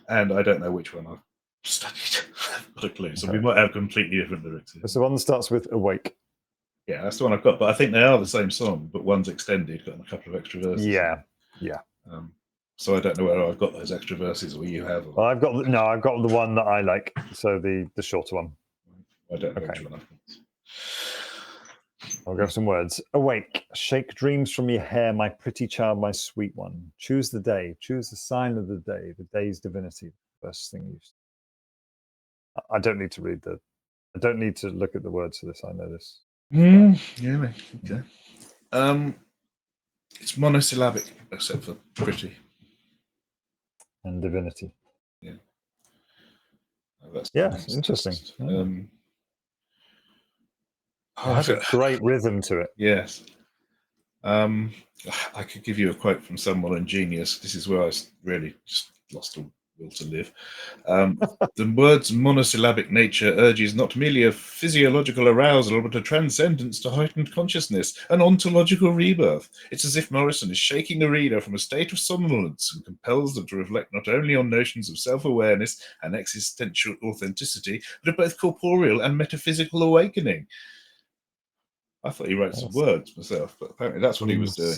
and I don't know which one I've studied. I've got a clue. So we might have completely different lyrics here. It's the one that starts with Awake. Yeah, that's the one I've got, but I think they are the same song, but one's extended, got a couple of extra verses. Yeah. So I don't know whether I've got those extra verses or you have. Well, I've got the one that I like, so the shorter one. I don't know which one I've got. I'll go some words. Awake, shake dreams from your hair, my pretty child, my sweet one. Choose the day, choose the sign of the day, the day's divinity. First thing you. I don't need to read I don't need to look at the words for this. I know this. Yeah, okay. It's monosyllabic, except for pretty. And divinity. Yeah. Interesting. It has a great rhythm to it. Yes. I could give you a quote from someone in Genius. This is where I really just lost all will to live. The word's monosyllabic nature urges not merely a physiological arousal, but a transcendence to heightened consciousness, an ontological rebirth. It's as if Morrison is shaking the reader from a state of somnolence and compels them to reflect not only on notions of self-awareness and existential authenticity, but of both corporeal and metaphysical awakening. I thought he wrote some words myself, but apparently that's what he was doing.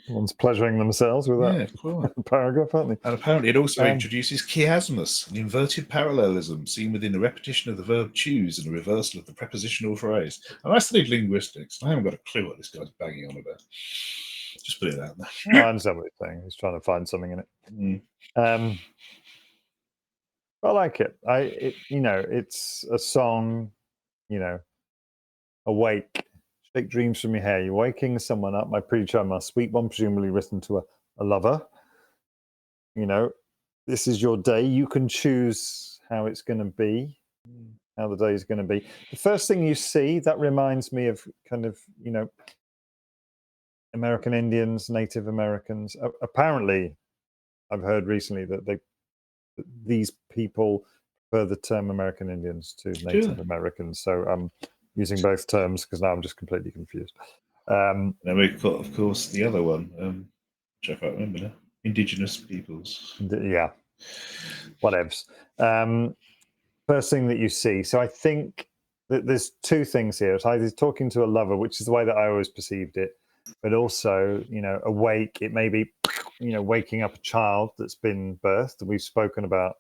One's pleasuring themselves with that quite. paragraph, aren't they? And apparently it also introduces chiasmus, an inverted parallelism seen within the repetition of the verb choose and a reversal of the prepositional phrase. And I studied linguistics. I haven't got a clue what this guy's banging on about. Just put it out there. Oh, I understand what he's saying. He's trying to find something in it. I like it. It's a song, awake. Shake dreams from your hair. You're waking someone up. My pretty charm, my sweet one, presumably written to a lover. This is your day. You can choose how it's going to be, how the day is going to be. The first thing you see, that reminds me of kind of, American Indians, Native Americans. Apparently, I've heard recently that these people prefer the term American Indians to Native Americans. So I'm using both terms because now I'm just completely confused. Then we've got, of course, the other one, which I can't remember now. Indigenous peoples. Yeah, whatevs. First thing that you see. So I think that there's two things here. It's either talking to a lover, which is the way that I always perceived it, but also, awake. It may be, waking up a child that's been birthed. We've spoken about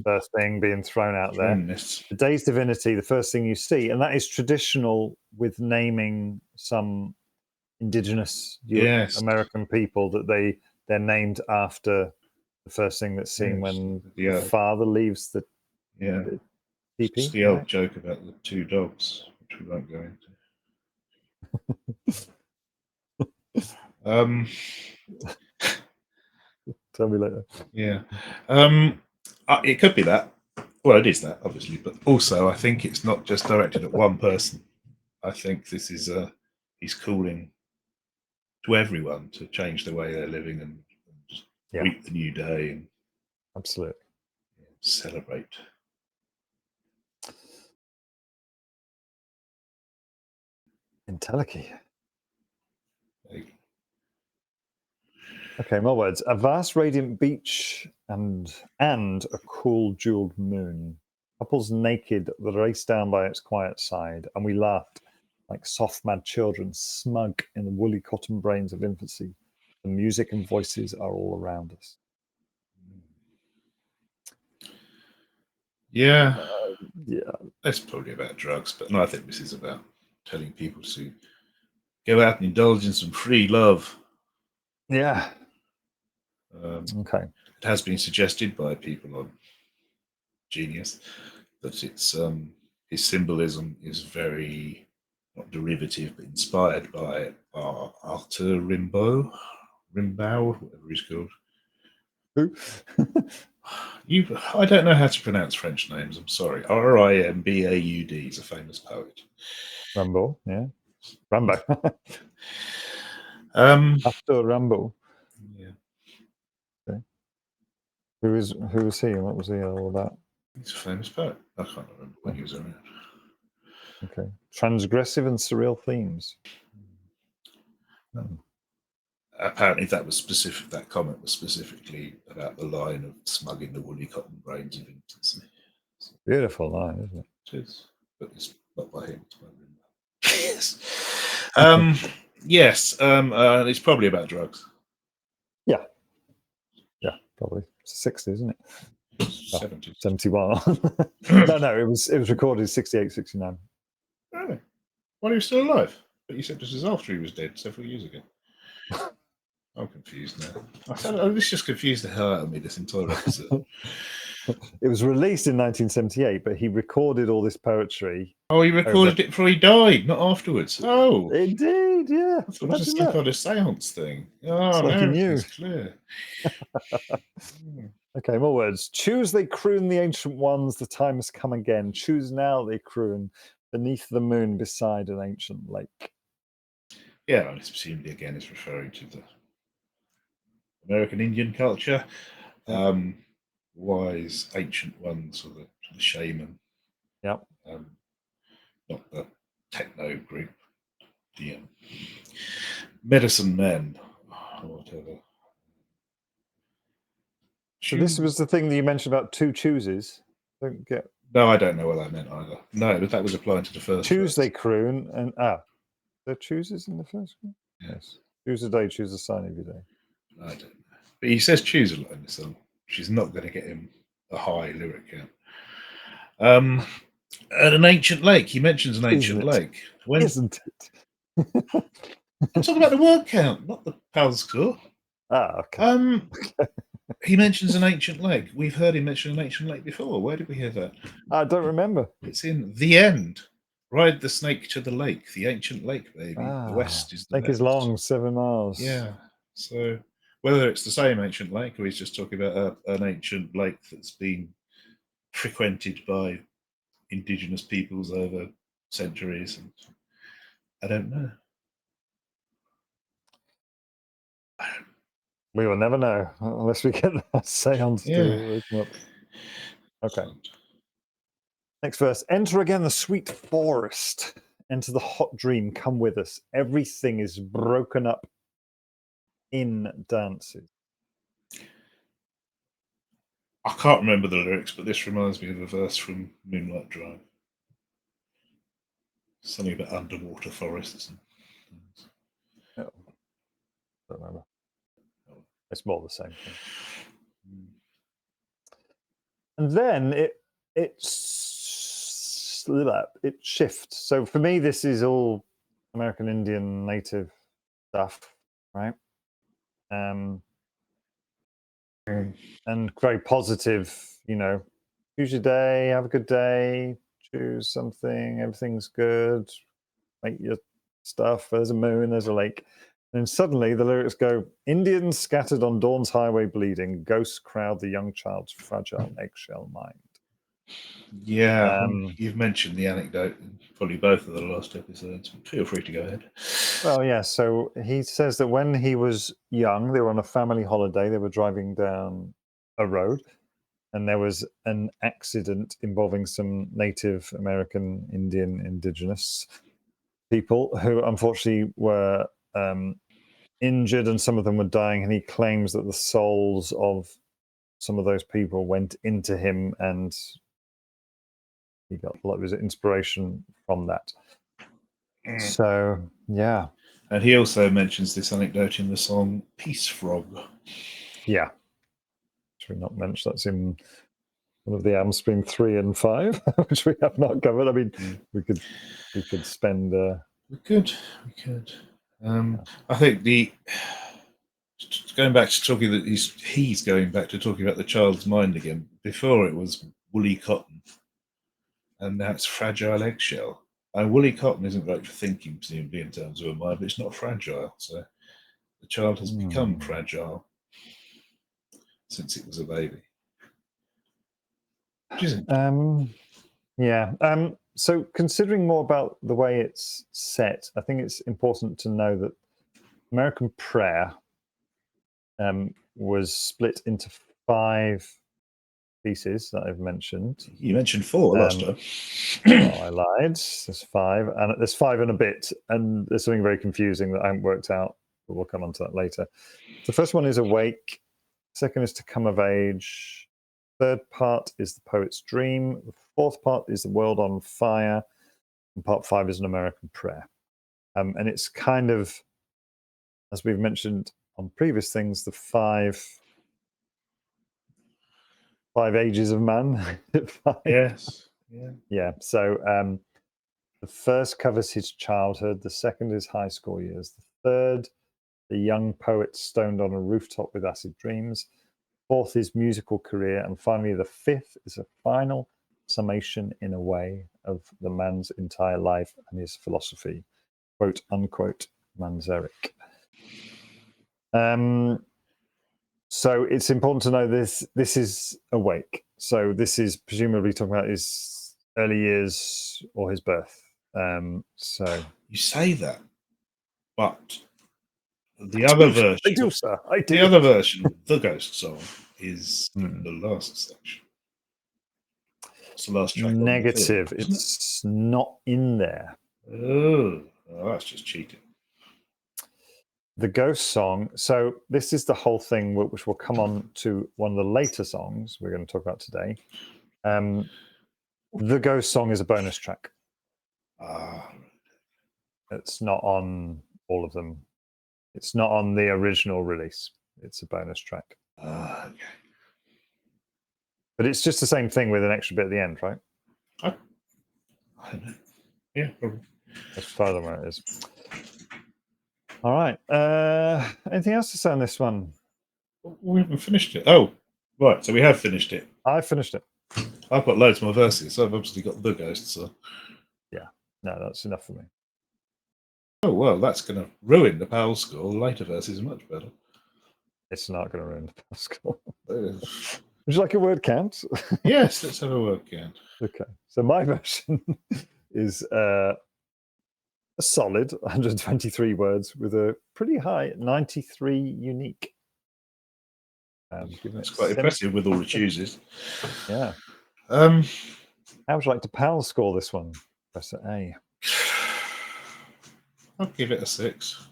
first thing being thrown out there. The day's divinity, the first thing you see, and that is traditional with naming some indigenous American people that they're named after the first thing that's seen when the father leaves the teepee. It's the old joke about the two dogs, which we won't go into. Tell me later. Yeah. It could be that. Well, it is that, obviously, but also I think it's not just directed at one person. I think this is he's calling to everyone to change the way they're living and just greet the new day and absolutely celebrate. Entelechy. Okay, more words. A vast radiant beach and a cool jeweled moon. Couples naked that race down by its quiet side, and we laughed like soft mad children, smug in the woolly cotton brains of infancy. The music and voices are all around us. Yeah. Yeah. That's probably about drugs, but no, I think this is about telling people to go out and indulge in some free love. Yeah. Okay. It has been suggested by people on Genius that it's his symbolism is very not derivative but inspired by Arthur Rimbaud, whatever he's called. Who? I don't know how to pronounce French names. I'm sorry. Rimbaud is a famous poet. Rimbaud, yeah. Rambo. After Rambo. Yeah. Okay. Who was he and what was he all about? He's a famous poet. I can't remember when he was around. Okay. Transgressive and surreal themes. Apparently that was specific. That comment was specifically about the line of smug in the woolly cotton brains of infancy. Beautiful line, isn't it? It is, but it's not by him. It's by yes. It's probably about drugs. Yeah. Yeah, probably. It's the 60s, isn't it? 70s. 71. No, it was recorded 68, 69. Really? Well, he was still alive. But you said this is after he was dead several years ago. I'm confused now. This just confused the hell out of me, this entire episode. It was released in 1978, but he recorded all this poetry. Oh, he recorded it before he died, not afterwards. Oh. Indeed, yeah. I thought it was just some kind of seance thing. Oh, it's like now it's clear. Okay, more words. Choose, they croon the ancient ones, the time has come again. Choose now, they croon, beneath the moon beside an ancient lake. Yeah, and it's presumably again is referring to the American Indian culture. wise ancient ones, or the shaman. Yep. Not the techno group, the medicine men, or whatever. So this was the thing that you mentioned about two chooses. Don't get No, I don't know what that meant either. No, but that was applying to the first choose they verse. croon and there chooses in the first one? Yeah. Yes. Choose a day, choose a sign of your day. I don't know. But he says choose a lot in the song. She's not going to get him a high lyric count. At an ancient lake. He mentions an ancient Isn't it? lake. When Isn't it? I'm talking about the word count, not the pound score. Okay. He mentions an ancient lake. We've heard him mention an ancient lake before. Where did we hear that? I don't remember. It's in The End. Ride the snake to the lake, the ancient lake, baby. The west is the Lake best. is long, 7 miles. Yeah. So whether it's the same ancient lake or he's just talking about an ancient lake that's been frequented by indigenous peoples over centuries, and I don't know. We will never know unless we get that seance Yeah. to wake them up. Okay. Next verse. Enter again the sweet forest. Enter the hot dream. Come with us. Everything is broken up in dances. I can't remember the lyrics, but this reminds me of a verse from Moonlight Drive. Something about underwater forests and things. Oh, don't remember. It's more the same thing. And then it shifts. So for me, this is all American Indian native stuff, right? And very positive, choose your day, have a good day, choose something, everything's good, make your stuff, there's a moon, there's a lake. And suddenly the lyrics go, Indians scattered on dawn's highway bleeding, ghosts crowd the young child's fragile eggshell mind. Yeah, you've mentioned the anecdote in probably both of the last episodes. Feel free to go ahead. Well, yeah, so he says that when he was young, they were on a family holiday, they were driving down a road, and there was an accident involving some Native American indigenous people who unfortunately were injured, and some of them were dying, and he claims that the souls of some of those people went into him, and he got a lot of his inspiration from that. So, yeah. And he also mentions this anecdote in the song Peace Frog. Yeah. Should we not mention that's in one of the albums between 3 and 5, which we have not covered? I mean, we could spend. We could. I think going back to talking that he's going back to talking about the child's mind again. Before it was woolly cotton, and now it's fragile eggshell. And woolly cotton isn't great for thinking, presumably, in terms of a mind, but it's not fragile. So the child has become fragile since it was a baby. Yeah. So considering more about the way it's set, I think it's important to know that American Prayer was split into 5 pieces that I've mentioned. You mentioned 4 last time. Well, I lied. There's 5, and there's 5 and a bit, and there's something very confusing that I haven't worked out, but we'll come on to that later. The first one is Awake. Second is To Come of Age. Third part is The Poet's Dream. The fourth part is The World on Fire. And part 5 is An American Prayer. And it's kind of, as we've mentioned on previous things, the 5 ages of man. Yes. Yeah. So the first covers his childhood. The second is high school years. The third, the young poet stoned on a rooftop with acid dreams. Fourth is musical career. And finally, the 5th is a final summation, in a way, of the man's entire life and his philosophy, quote unquote, Manzarek. So it's important to know this is Awake. So this is presumably talking about his early years or his birth. So you say that, but the other version, I do, sir. I do. The other version, the Ghost song, is in the last section. It's the last track. Negative. On the film, It's not in there. Oh, that's just cheating. The Ghost song. So this is the whole thing, which will come on to one of the later songs we're going to talk about today. The Ghost song is a bonus track. It's not on all of them. It's not on the original release. It's a bonus track. Okay. But it's just the same thing with an extra bit at the end, right? I don't know. Yeah, probably. As far as where it is. All right. Anything else to say on this one? We haven't finished it. Oh, right. So we have finished it. I finished it. I've got loads more verses. So I've obviously got the Ghost. So. Yeah. No, that's enough for me. Oh, well, that's going to ruin the PAL score. The later verses are much better. It's not going to ruin the score. Uh, Would you like a word count? yes, let's have a word count. Okay. So my version is a solid 123 words with a pretty high 93 unique. That's quite impressive with all the chooses. Yeah. How would you like to PAL score this one, Professor A? I'll give it a 6.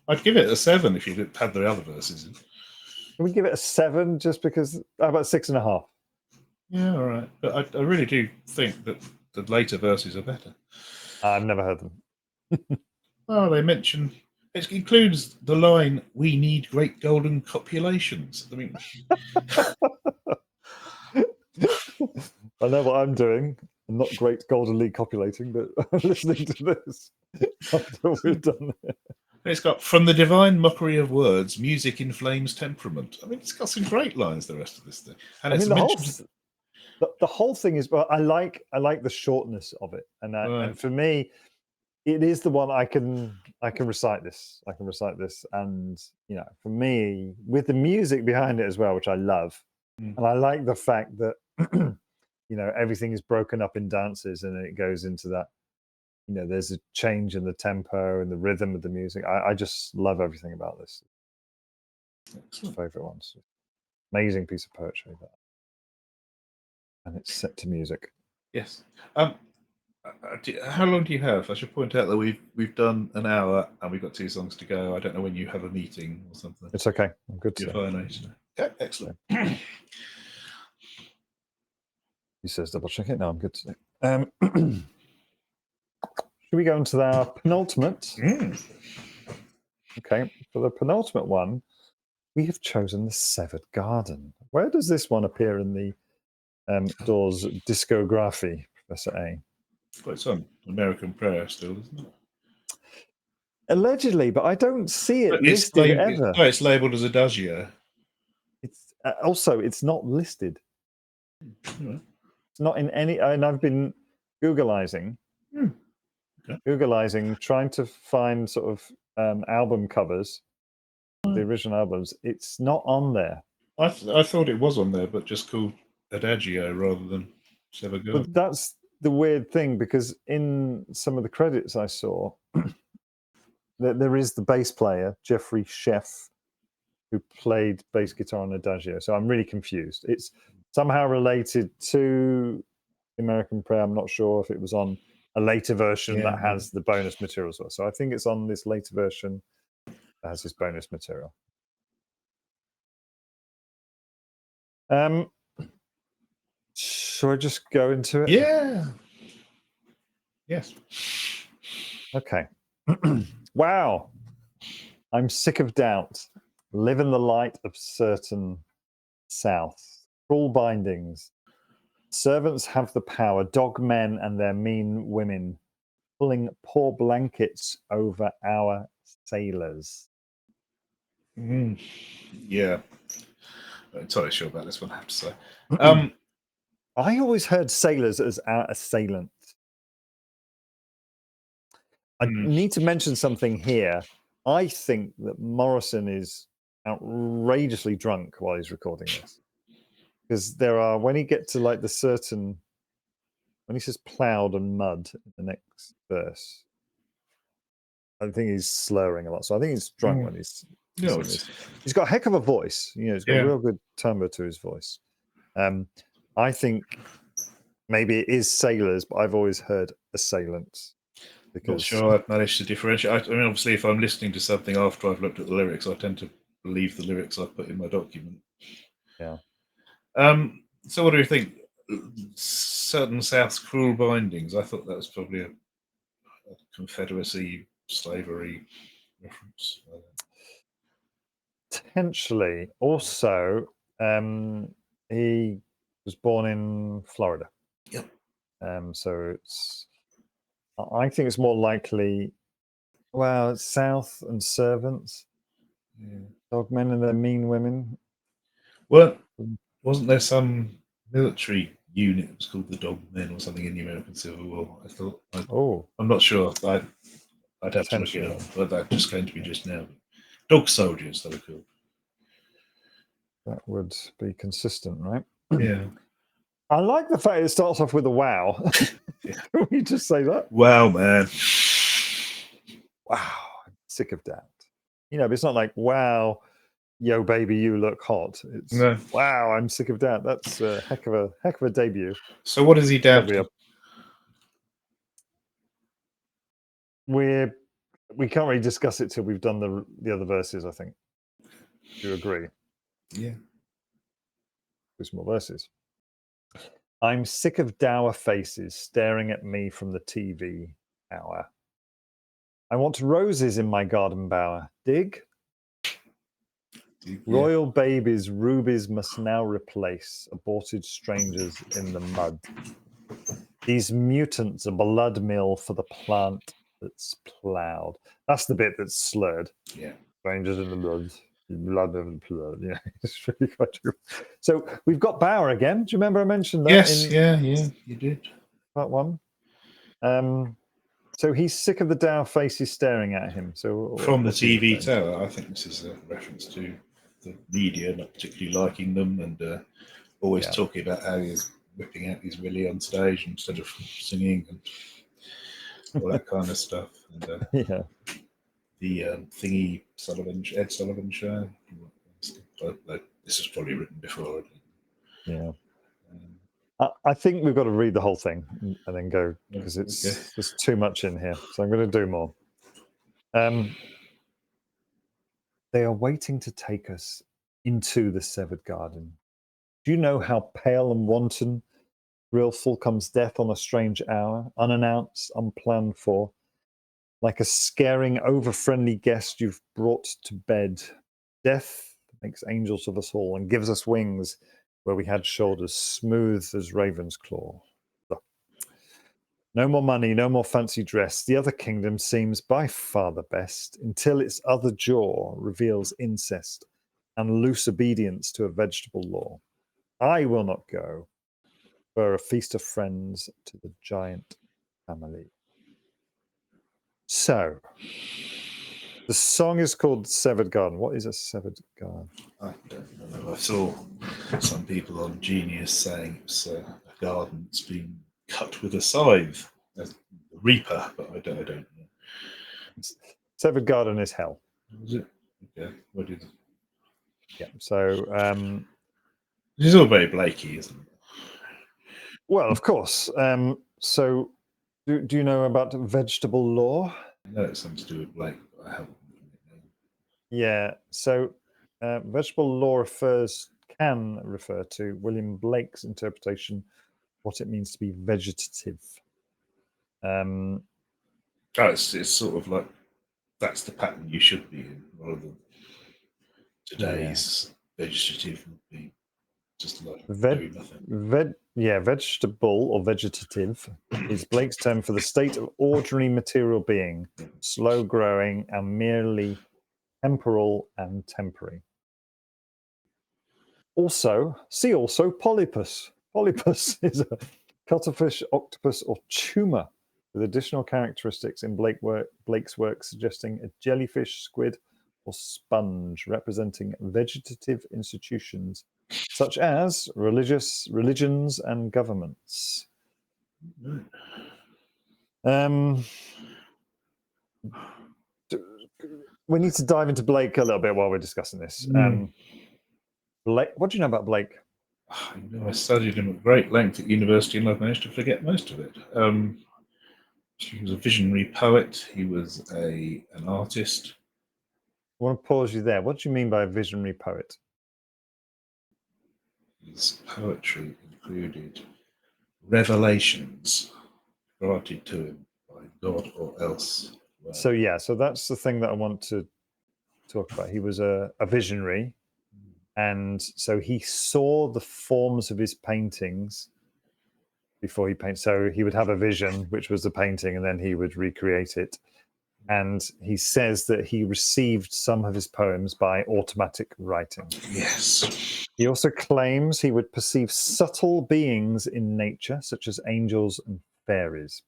I'd give it a 7 if you had the other verses in. Can we give it a 7 just because? How about 6.5? Yeah, all right. But I really do think that the later verses are better. I've never heard them. Oh, they mention it includes the line "We need great golden copulations." I mean, I know what I'm doing. I'm not great goldenly copulating, but I'm listening to this after we've done it. It's got from the divine mockery of words, music inflames temperament. I mean, it's got some great lines. The rest of this thing, and it's mentioned. The whole thing is, well, I like the shortness of it, and for me, it is the one I can recite this. I can recite this, and for me, with the music behind it as well, which I love, and I like the fact that everything is broken up in dances, and it goes into that. There's a change in the tempo and the rhythm of the music. I just love everything about this. It's my favorite ones. Amazing piece of poetry, and it's set to music. Yes. How long do you have? I should point out that we've done an hour and we've got 2 songs to go. I don't know when you have a meeting or something. It's okay. I'm good today. Okay, excellent. He says double check it. No, I'm good today. Should we go into our penultimate? Okay, for the penultimate one, we have chosen the Severed Garden. Where does this one appear in the Doors discography, Professor A? Well, it's on American Prayer still, isn't it? Allegedly, but I don't see it listed ever. It's labelled as Adagio. It's also it's not listed. It's not in any. And I've been Googleizing. Okay. Googleizing, trying to find sort of album covers, the original albums. It's not on there. I thought it was on there, but just called Adagio rather than Severed Garden. But that's the weird thing, because in some of the credits I saw, there is the bass player, Jeffrey Sheff, who played bass guitar on Adagio. So I'm really confused. It's somehow related to American Prayer. I'm not sure if it was on a later version that has the bonus material as well. So I think it's on this later version that has this bonus material. Shall I just go into it? Yeah. Yes. Okay. Wow. I'm sick of doubt. Live in the light of certain south. Cruel bindings. Servants have the power, dog men and their mean women, pulling poor blankets over our sailors. Yeah. I'm totally sure about this one, I have to say. I always heard sailors as our assailant. I need to mention something here. I think that Morrison is outrageously drunk while he's recording this. Because there are, when he gets to like the certain, when he says ploughed and mud in the next verse, I think he's slurring a lot. So I think he's drunk when he's to No, sing it's this. He's got a heck of a voice. He's got a real good timbre to his voice. I think maybe it is sailors, but I've always heard assailants. not Because sure I've managed to differentiate. I mean, obviously, if I'm listening to something after I've looked at the lyrics, I tend to believe the lyrics I put in my document. yeah. So, what do you think? Certain South's cruel bindings. I thought that was probably a Confederacy slavery reference. Potentially. Also, he was born in Florida. Yep. So I think it's more likely, well, it's South and servants, dogmen and their mean women. Well, wasn't there some military unit that was called the Dogmen or something in the American Civil War? I thought. I'm not sure. I'd have to look it up, but that just came to me just now. Dog soldiers, they were called. That would be consistent, right? Yeah. I like the fact it starts off with a wow. Can we just say that? Wow, man. Wow, I'm sick of that. But it's not like, wow, yo, baby, you look hot. It's wow, I'm sick of that. That's a heck of a debut. So what is he down to? We can't really discuss it till we've done the other verses, I think. Do you agree? Yeah. Do some more verses. I'm sick of dour faces staring at me from the TV hour. I want roses in my garden bower. Dig? Royal babies, rubies must now replace aborted strangers in the mud. These mutants are blood mill for the plant that's ploughed. That's the bit that's slurred. Yeah. Strangers in the blood. Blood of the blood. Yeah, it's really quite true. So we've got Bauer again. Do you remember I mentioned that? Yes, yeah, you did. Part one. So he's sick of the dour faces staring at him. So from the TV tower, I think this is a reference to the media not particularly liking them and always talking about how he's whipping out his willy on stage instead of singing and all that kind of stuff. And yeah. The Ed Sullivan show. This was probably written before. Yeah. I think we've got to read the whole thing and then go because there's too much in here. So I'm going to do more. They are waiting to take us into the severed garden. Do you know how pale and wanton, thrillful comes death on a strange hour, unannounced, unplanned for, like a scaring, over-friendly guest you've brought to bed. Death makes angels of us all and gives us wings where we had shoulders smooth as raven's claw. No more money, no more fancy dress. The other kingdom seems by far the best until its other jaw reveals incest and loose obedience to a vegetable law. I will not go for a feast of friends to the giant family. So, the song is called Severed Garden. What is a severed garden? I don't know. I saw some people on Genius saying it's a garden that's been cut with a scythe, a reaper, but I don't know. Severed Garden is hell. Was it? Okay. What did? Yeah. So this is all very Blakey, isn't it? Well, of course. So do you know about vegetable law? I know it's something to do with Blake, but I haven't. Yeah. So vegetable law can refer to William Blake's interpretation of what it means to be vegetative. It's sort of like that's the pattern you should be in, rather than today's vegetative would be just like doing nothing. Vegetable or vegetative is Blake's term for the state of ordinary material being, slow growing and merely temporal and temporary. Also polypus. Polypus is a cuttlefish, octopus, or tumor with additional characteristics in Blake's work suggesting a jellyfish, squid, or sponge representing vegetative institutions such as religions and governments. we need to dive into Blake a little bit while we're discussing this. Blake, what do you know about Blake? I studied him at great length at university, and I've managed to forget most of it. He was a visionary poet. He was an artist. I want to pause you there. What do you mean by a visionary poet? His poetry included revelations granted to him by God or else. So that's the thing that I want to talk about. He was a visionary, and so he saw the forms of his paintings before he painted. So he would have a vision, which was the painting, and then he would recreate it. And he says that he received some of his poems by automatic writing. Yes. He also claims he would perceive subtle beings in nature, such as angels and fairies.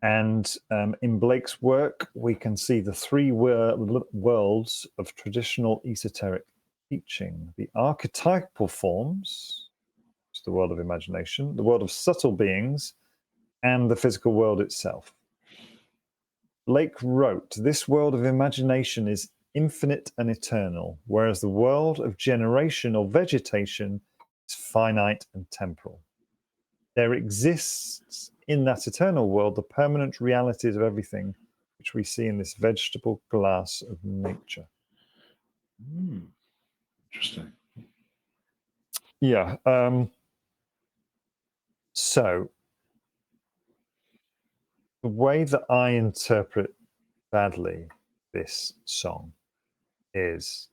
And in Blake's work, we can see the three worlds of traditional esoteric teaching: the archetypal forms, which is the world of imagination, the world of subtle beings, and the physical world itself. Blake wrote, "This world of imagination is infinite and eternal, whereas the world of generation or vegetation is finite and temporal. There exists in that eternal world the permanent realities of everything which we see in this vegetable glass of nature." Interesting. Yeah. So the way that I interpret badly this song is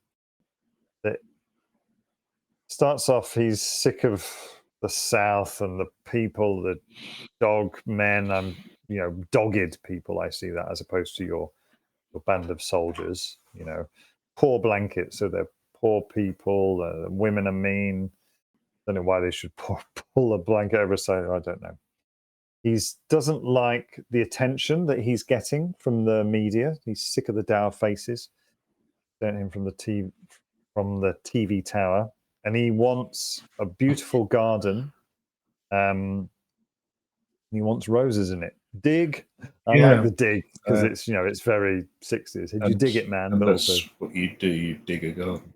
that it starts off, he's sick of the South and the people, the dog men, dogged people. I see that as opposed to your band of soldiers, poor blankets. So they're poor people. Women are mean. Don't know why they should pull a blanket over his side. I don't know. He doesn't like the attention that he's getting from the media. He's sick of the dour faces, don't him from the TV tower, and he wants a beautiful garden. He wants roses in it. Dig. I like the dig because it's very 60s. Did you dig it, man? And but that's also what you do. You dig a garden.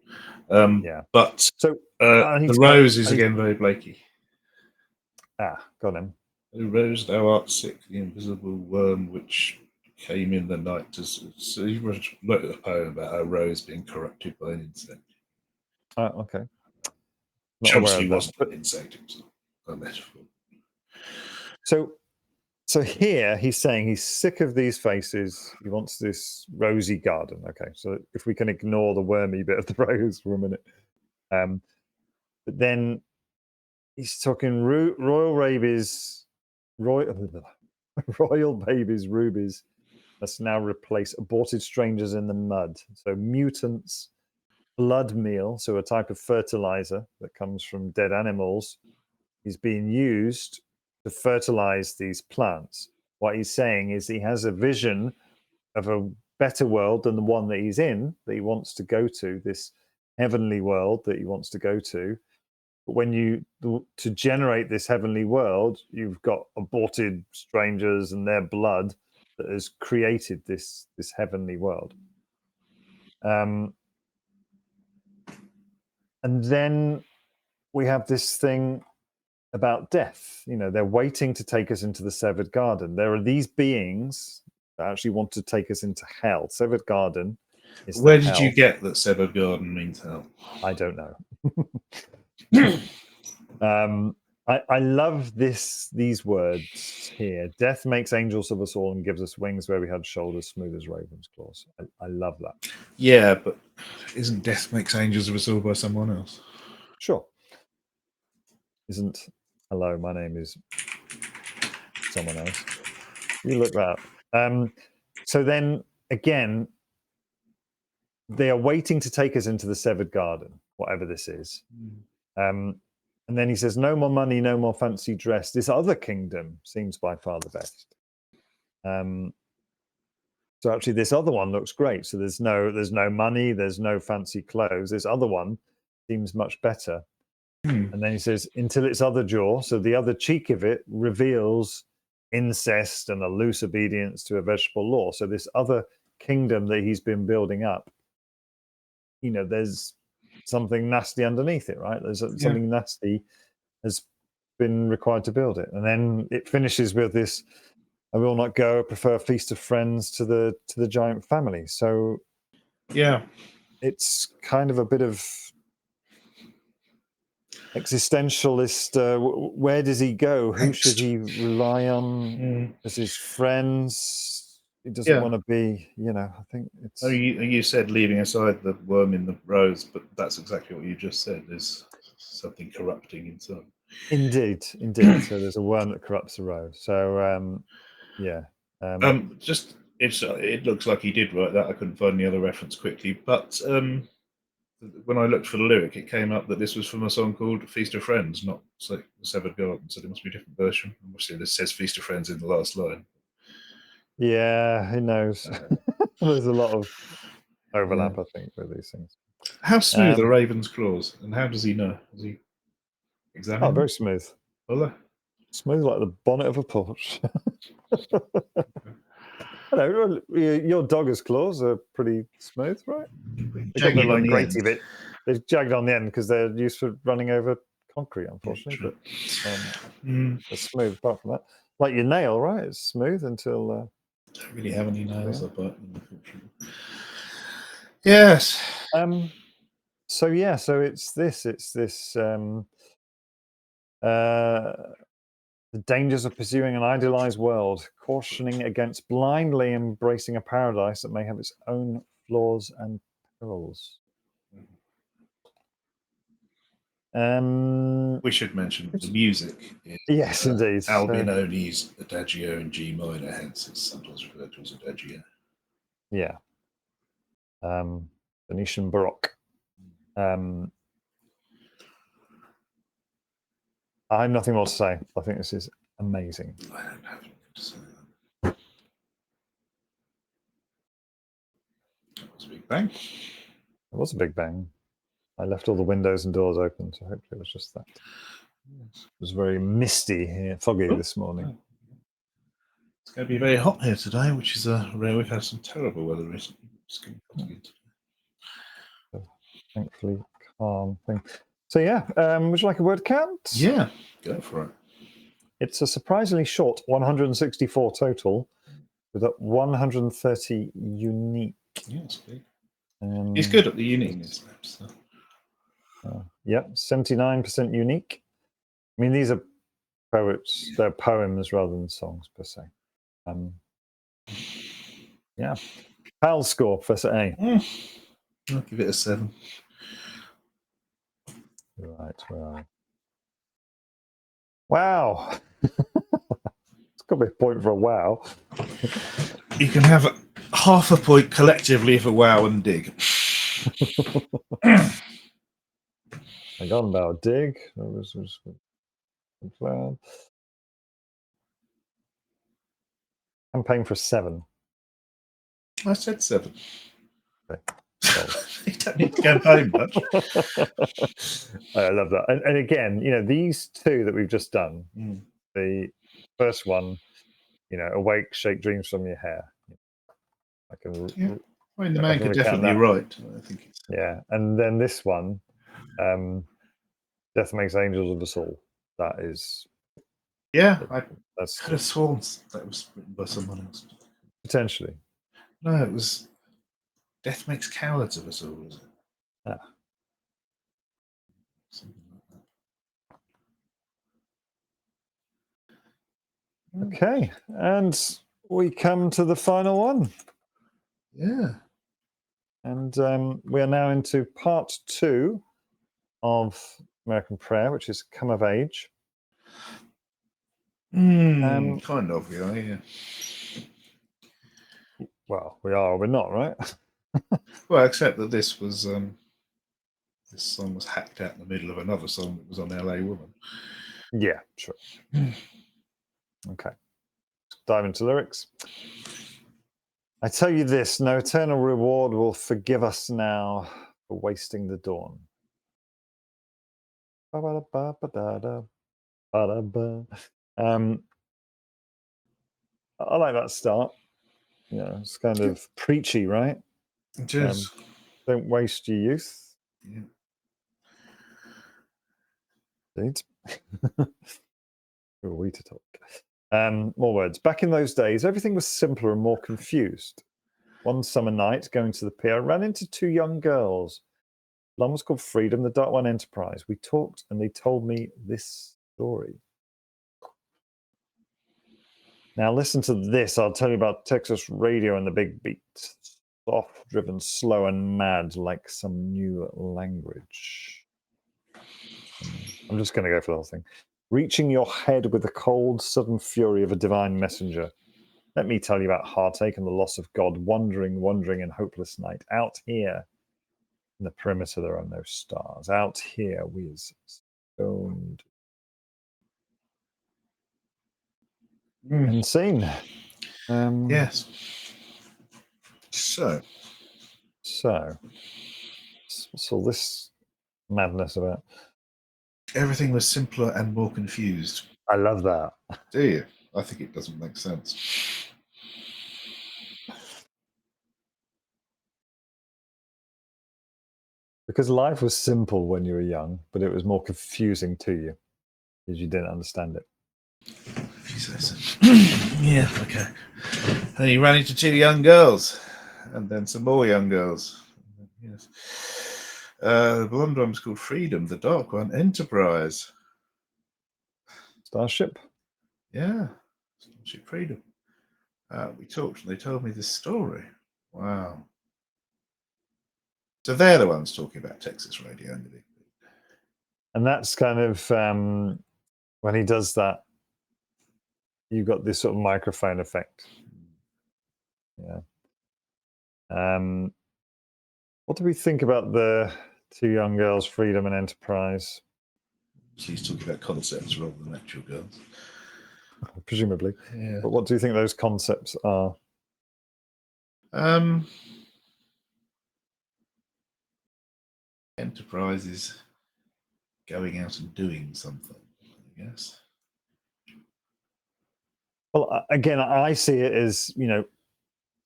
yeah. But So the rose is again very Blakey. Got him. "O rose, thou art sick, the invisible worm which came in the night." So he wrote a poem about a rose being corrupted by an insect. Okay. Which obviously wasn't an insect, it was a metaphor. So here he's saying he's sick of these faces. He wants this rosy garden. Okay, so if we can ignore the wormy bit of the rose for a minute. But then he's talking royal babies rubies must now replace aborted strangers in the mud. So mutants, blood meal, so a type of fertilizer that comes from dead animals, is being used to fertilize these plants. What he's saying is he has a vision of a better world than the one that he's in, that he wants to go to, this heavenly world that he wants to go to. But when to generate this heavenly world, you've got aborted strangers and their blood that has created this heavenly world. And then we have this thing about death. They're waiting to take us into the severed garden. There are these beings that actually want to take us into hell. Severed garden is Where did you get that severed garden means hell? I don't know. I love these words here. Death makes angels of us all and gives us wings where we had shoulders smooth as raven's claws. I love that. Yeah, but isn't death makes angels of us all by someone else? Sure. Hello, my name is someone else. You look that up. So then again, they are waiting to take us into the severed garden, whatever this is. And then he says, "No more money, no more fancy dress. This other kingdom seems by far the best." So actually, this other one looks great. So there's no money, there's no fancy clothes. This other one seems much better. And then he says, "Until its other jaw," so the other cheek of it, "reveals incest and a loose obedience to a vegetable law." So this other kingdom that he's been building up, there's something nasty underneath it, right? There's something nasty has been required to build it. And then it finishes with this, I will not go, I prefer a feast of friends to the giant family. So Yeah. it's kind of a bit of existentialist. Where does he go? Who should he rely on as his friends? He doesn't want to be, I think it's. You said leaving aside the worm in the rose, but that's exactly what you just said. There's something corrupting inside. Indeed. So there's a worm that corrupts the rose. So yeah. It looks like he did write that. I couldn't find the other reference quickly, but when I looked for the lyric, it came up that this was from a song called "Feast of Friends," not the Severed Garden. So there must be a different version. Obviously, this says "Feast of Friends" in the last line. Yeah, who knows? There's a lot of overlap, I think, with these things. How smooth are Raven's claws, and how does he know? Does he examine? Oh, very smooth. Well, smooth like the bonnet of a Porsche. Hello, your dogger's claws are pretty smooth, right? They've got the like graty bit. They're jagged on the end because they're used for running over concrete, unfortunately. Yeah, but they're smooth apart from that. Like your nail, right? It's smooth until. I don't really have any nails, but yes. So it's this. The dangers of pursuing an idealized world, cautioning against blindly embracing a paradise that may have its own flaws and perils. We should mention the music. Yes, indeed. Albinoni's Adagio in G minor, hence it's sometimes referred to as Adagio. Yeah. Venetian Baroque. I have nothing more to say. I think this is amazing. I don't have anything to say. That was a big bang. It was a big bang. I left all the windows and doors open, so hopefully it was just that. Yes. It was very misty here, foggy this morning. It's going to be very hot here today, which is rare. We've had some terrible weather recently. Thankfully, calm thing. So yeah, would you like a word count? Yeah, go for it. It's a surprisingly short 164 total, with 130 unique. Yes, he's good at the uniqueness. So. Yep, 79% unique. I mean, these are poets; they're poems rather than songs per se. Yeah, PAL score, Professor A. I'll give it a 7. Right, well. Wow. It's got to be a point for a wow. You can have half a point collectively for wow and dig. Hang on about dig. I'm paying for a 7. I said 7. Okay. You don't need to campaign much. I love that. And again, these two that we've just done, the first one, awake, shake dreams from your hair. I can. Yeah. I mean, the man could definitely write. I think. Yeah, and then this one, Death Makes Angels of Us All. That is. Yeah, I could have sworn that was written by someone else. Potentially. No, it was Death Makes Cowards of Us All, was it? Yeah. Something like that. Okay, and we come to the final one. Yeah. And we are now into part 2 of American Prayer, which is Come of Age. Kind of, yeah. Well, we are or we're not, right? Well, except that this was this song was hacked out in the middle of another song that was on LA Woman. Yeah, sure. Okay. Let's dive into lyrics. I tell you this, no eternal reward will forgive us now for wasting the dawn. I like that start. it's kind of preachy, right? It is. Don't waste your youth. Yeah. Indeed. Who are we to talk? More words. Back in those days, everything was simpler and more confused. One summer night, going to the pier, I ran into two young girls. One was called Freedom, the dark one Enterprise. We talked and they told me this story. Now listen to this. I'll tell you about Texas radio and the big beat. Soft, driven, slow and mad like some new language. I'm just going to go for the whole thing. Reaching your head with the cold, sudden fury of a divine messenger. Let me tell you about heartache and the loss of God, wandering in hopeless night. Out here, in the perimeter, there are no stars. Out here, we is stoned and seen. Yes. So, what's all this madness about? everything was simpler and more confused. I love that. Do you? I think it doesn't make sense. Because life was simple when you were young, but it was more confusing to you because you didn't understand it. If you say so. Yeah, okay. And he ran into two young girls, and then some more young girls. Yes. The blonde one was called Freedom, the dark one Enterprise. Starship? Yeah, Starship Freedom. We talked and they told me this story. Wow. So they're the ones talking about Texas radio and the big beat. And that's kind of when he does that, you've got this sort of microphone effect. Yeah. What do we think about the two young girls, Freedom and Enterprise? So he's talking about concepts rather than actual girls. Presumably. Yeah. But what do you think those concepts are? Enterprise is going out and doing something, I guess. Well, again, I see it as,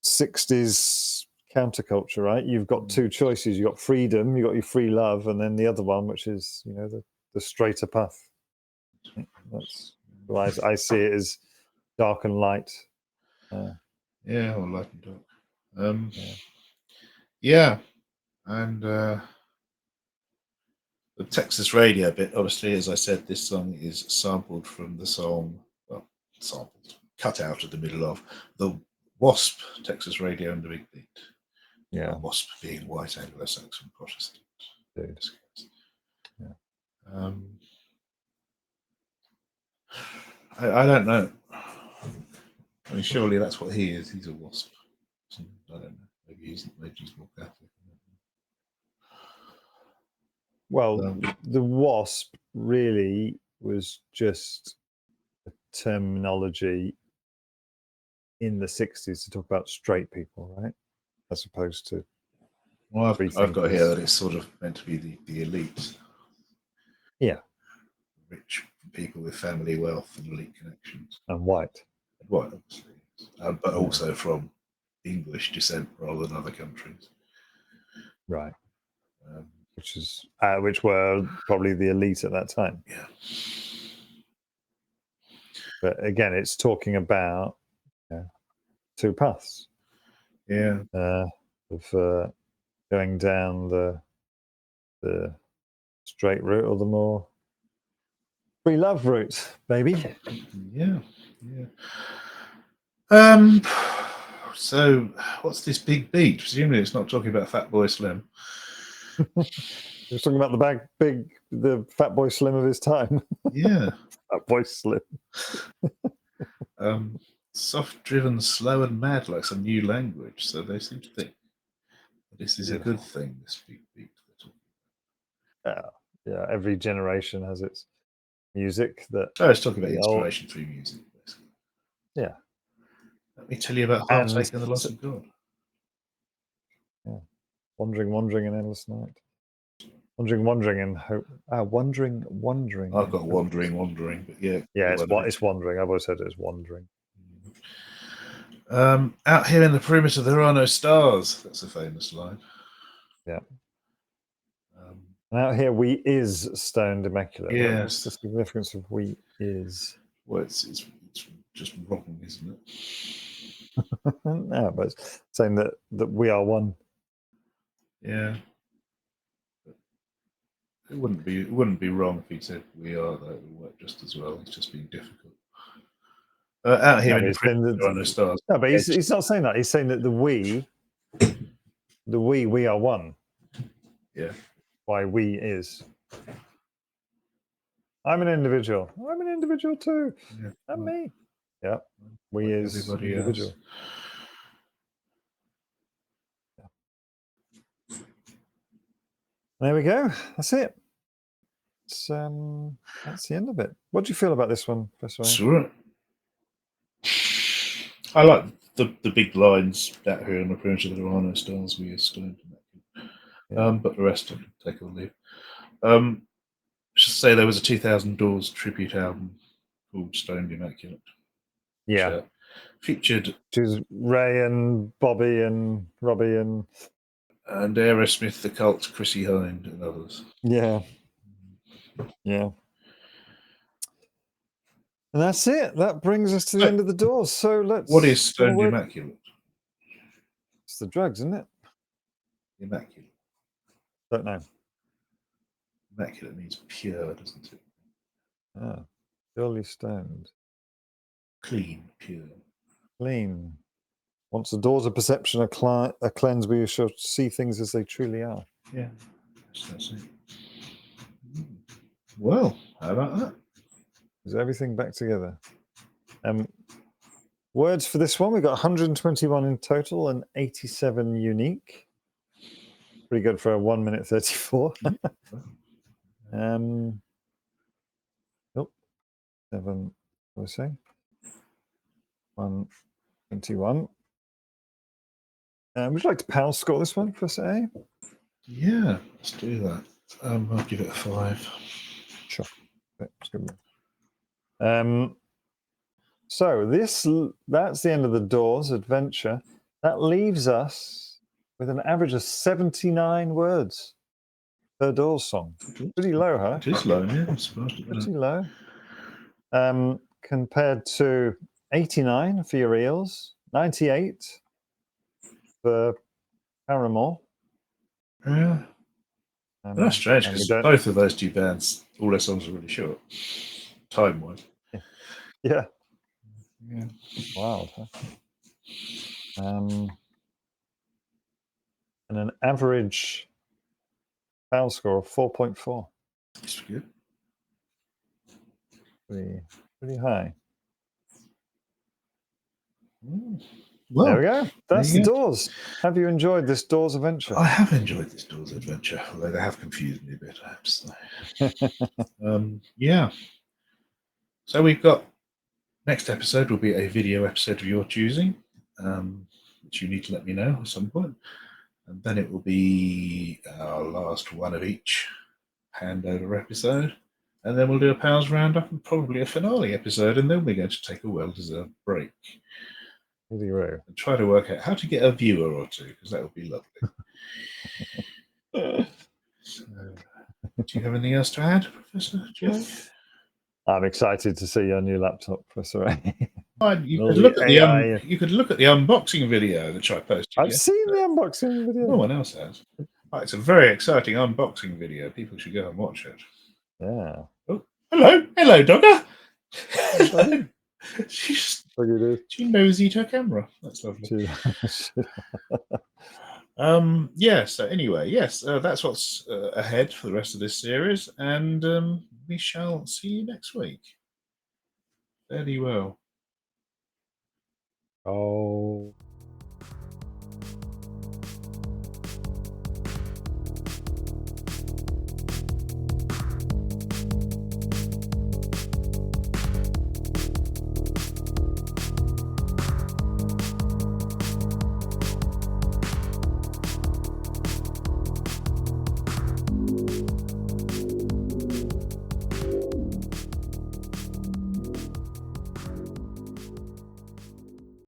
60s counterculture, right? You've got two choices. You've got freedom, you've got your free love, and then the other one, which is, the straighter path. That's why I see it as dark and light. Yeah, or light and dark. Yeah. And the Texas radio bit, obviously, as I said, this song is sampled from the song, cut out of the middle of the Wasp, Texas Radio and the Big Beat. Yeah. Wasp being white Anglo-Saxon Protestant. Dude. Yeah. I don't know. I mean, surely that's what he is. He's a wasp. I don't know. Maybe he's more Catholic. Well, the wasp really was just a terminology in the 60s to talk about straight people, right? As opposed to. Well, I've got here that it's sort of meant to be the elite. Yeah. Rich people with family wealth and elite connections. And white. And white, obviously. But also from English descent rather than other countries. Right. Which were probably the elite at that time. Yeah. But again, it's talking about two paths. Yeah. Of going down the straight route or the more free love route, baby. Yeah. So what's this big beat? Presumably it's not talking about Fatboy Slim. He was talking about the Fatboy Slim of his time. Yeah. Fatboy Slim. Soft driven, slow and mad like some new language. So they seem to think this is a good thing, this big beat. Yeah, every generation has its music that. So it's talking about inspiration through music, basically. Yeah. Let me tell you about heartache and the loss of God. Yeah. Wandering in endless night. Wandering in hope. Wandering. I've got wandering, but yeah. Yeah, it's wandering. I've always said it as wandering. Out here in the perimeter, there are no stars. That's a famous line. Yeah. Um, And out here, we is stoned immaculate. Yes. What's the significance of we is? well, it's just wrong, isn't it? No, but it's saying that we are one. Yeah. It wouldn't be wrong if he said we are, though. It would work just as well. It's just being difficult. Out here No, in but the he's saying perimeter, there are no stars. No, but he's not saying that. He's saying that we are one. Yeah. Why we is. I'm an individual. I'm an individual too. Yeah. And me. Yeah. We Like is everybody individual. else. There we go. That's it. It's, that's the end of it. What do you feel about this one, Professor? That's all right. I like the big lines out here in the perimeter. There are no stars. We are stoned. Yeah. But the rest I can take or leave. Should say there was a 2000 Doors tribute album called Stoned Immaculate. Yeah. Which, featured Which is Ray and Bobby and Robbie and Aerosmith, The Cult, Chrissy Hind, and others. yeah. Yeah. And that's it. That brings us to the end of the Doors. So let's. What is Stoned Immaculate? It's the drugs, isn't it? Immaculate. Don't know. Immaculate means pure, doesn't it? Ah, purely stoned. Clean, pure. Clean. Once the doors of perception are cleansed, we shall see things as they truly are. Yeah, that's it. Well, how about that? Is everything back together? Words for this one, we've got 121 in total and 87 unique. Pretty good for a 1 minute 34. Nope. 7, what was I saying? 121. Would you like to power score this one, Professor A? Yeah, let's do that. I'll give it a 5. Sure. That's good. So that's the end of the Doors adventure. That leaves us with an average of 79 words per Doors song. Pretty low, huh? It is low, yeah. I'm surprised. Pretty low. Compared to 89 for your Eels, 98 for Paramore. Yeah. That's strange because don't- both of those two bands, all their songs are really short, time-wise. Yeah. Yeah. Wild, huh? And an average foul score of 4.4. That's good. Pretty high. Well, there we go. That's the go. Doors. Have you enjoyed this Doors adventure? I have enjoyed this Doors adventure, although they have confused me a bit, I have to say. Yeah. So we've got next episode will be a video episode of your choosing, which you need to let me know at some point. And then it will be our last one of each handover episode. And then we'll do a Powers Roundup and probably a finale episode. And then we're going to take a well-deserved break. And try to work out how to get a viewer or two, because that would be lovely. So, do you have anything else to add, Professor Jeff? I'm excited to see your new laptop, Professor. You could look at the unboxing video that I posted. I've seen the unboxing video. No one else has. It's a very exciting unboxing video. People should go and watch it. Yeah. Oh, hello, Dogger. She nosy to her camera. That's lovely. Yeah. So anyway, yes, that's what's ahead for the rest of this series, and we shall see you next week. Very well. Oh.